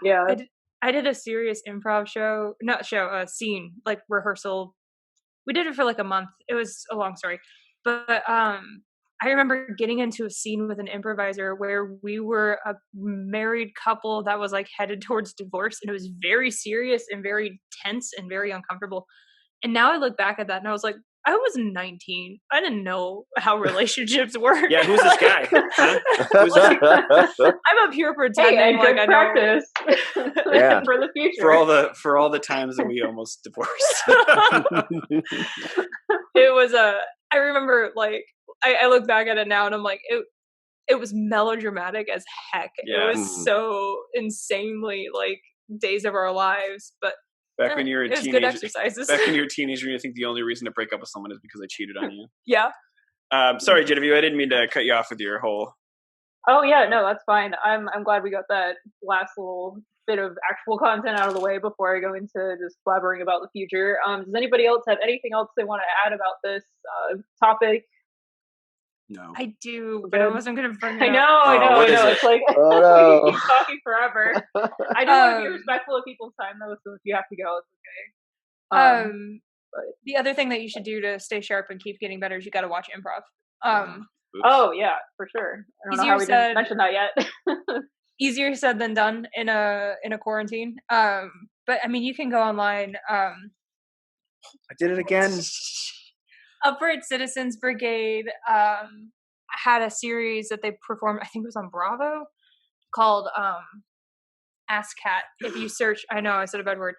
I did a serious improv scene, like rehearsal. We did it for like a month. It was a long story. But I remember getting into a scene with an improviser where we were a married couple that was like headed towards divorce, and it was very serious and very tense and very uncomfortable. And now I look back at that and I was like, I was 19. I didn't know how relationships work. Yeah, who's this guy? I'm up here pretending like I practice for the future. For all the times that we almost divorced. It was I remember, like, I look back at it now and I'm like, it was melodramatic as heck. Yeah. It was so insanely like days of our lives, but back when you're a teenager, good exercises. Back when you're a teenager, you think the only reason to break up with someone is because they cheated on you. Yeah. Sorry, Genevieve, I didn't mean to cut you off with your whole. Oh yeah, no, that's fine. I'm glad we got that last little bit of actual content out of the way before I go into just blabbering about the future. Does anybody else have anything else they want to add about this topic? No. I do, but I wasn't going to bring it up. I know. It's like, we can keep talking forever. I do want to be respectful of people's time, though, so if you have to go, it's okay. But the other thing that you should do to stay sharp and keep getting better is you got to watch improv. Oh, yeah, for sure. I don't know how we didn't mention that yet. easier said than done in a quarantine. But I mean, you can go online. I did it again. Upright Citizens Brigade had a series that they performed. I think it was on Bravo, called Ask Cat. If you search, I know I said a bad word.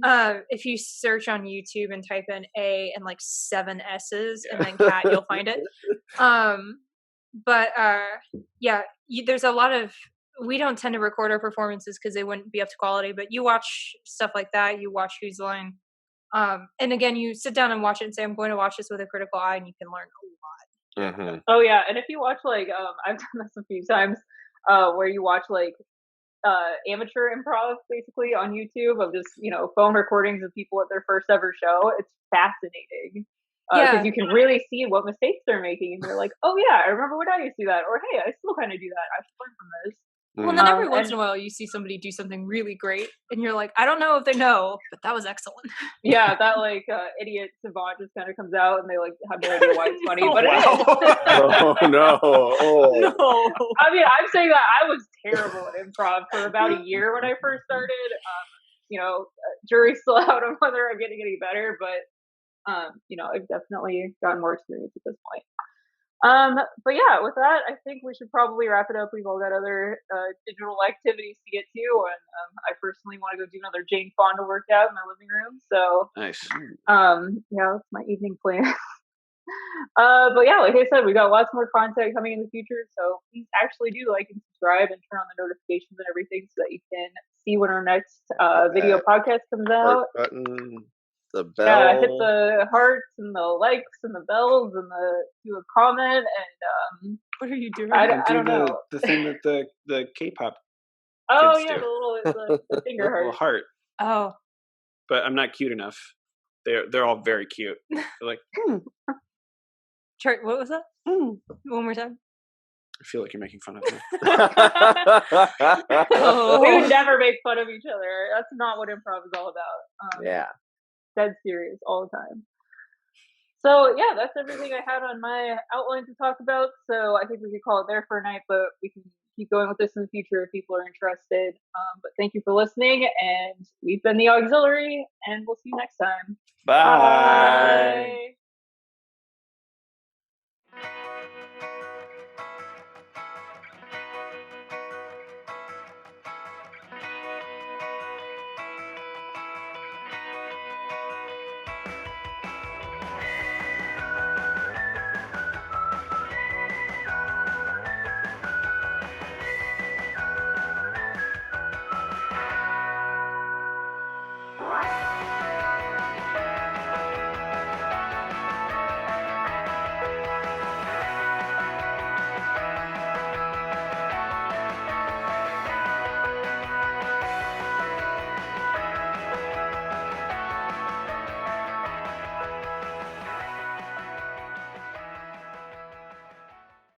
If you search on YouTube and type in A and like 7 S's and then cat, you'll find it. There's a lot of, we don't tend to record our performances because they wouldn't be up to quality, but you watch stuff like that, you watch Who's Line. And again, you sit down and watch it and say, I'm going to watch this with a critical eye, and you can learn a lot. Oh yeah, and if you watch like, I've done this a few times, where you watch like amateur improv basically on YouTube of just, phone recordings of people at their first ever show. It's fascinating. Because you can really see what mistakes they're making, and you're like, oh yeah, I remember when I used to do that, or hey, I still kind of do that. I should learn from this. Well, and then every once in a while you see somebody do something really great, and you're like, I don't know if they know, but that was excellent. Yeah, that like idiot savant just kind of comes out, and they like have no idea why it's funny, but oh no! Oh. No. I mean, I'm saying that I was terrible at improv for about a year when I first started. Jury's still out on whether I'm getting any better, but I've definitely gotten more experience at this point. But yeah, with that, I think we should probably wrap it up. We've all got other digital activities to get to, and I personally want to go do another Jane Fonda workout in my living room. So nice. That's my evening plan. But yeah, like I said, we got lots more content coming in the future. So please actually do like and subscribe and turn on the notifications and everything so that you can see when our next video podcast comes out. Button. The bell. Yeah, hit the hearts and the likes and the bells and do a comment and what are you doing? I don't know. The thing that the K-pop. Oh kids yeah, do. the finger heart. Little heart. Oh. But I'm not cute enough. They're all very cute. They're like. Chart, what was that? One more time. I feel like you're making fun of me. We would never make fun of each other. That's not what improv is all about. Yeah. Dead serious all the time. So yeah, that's everything I had on my outline to talk about. So I think we could call it there for a night, but we can keep going with this in the future if people are interested. But thank you for listening, and we've been the Auxiliary, and we'll see you next time. Bye. Bye.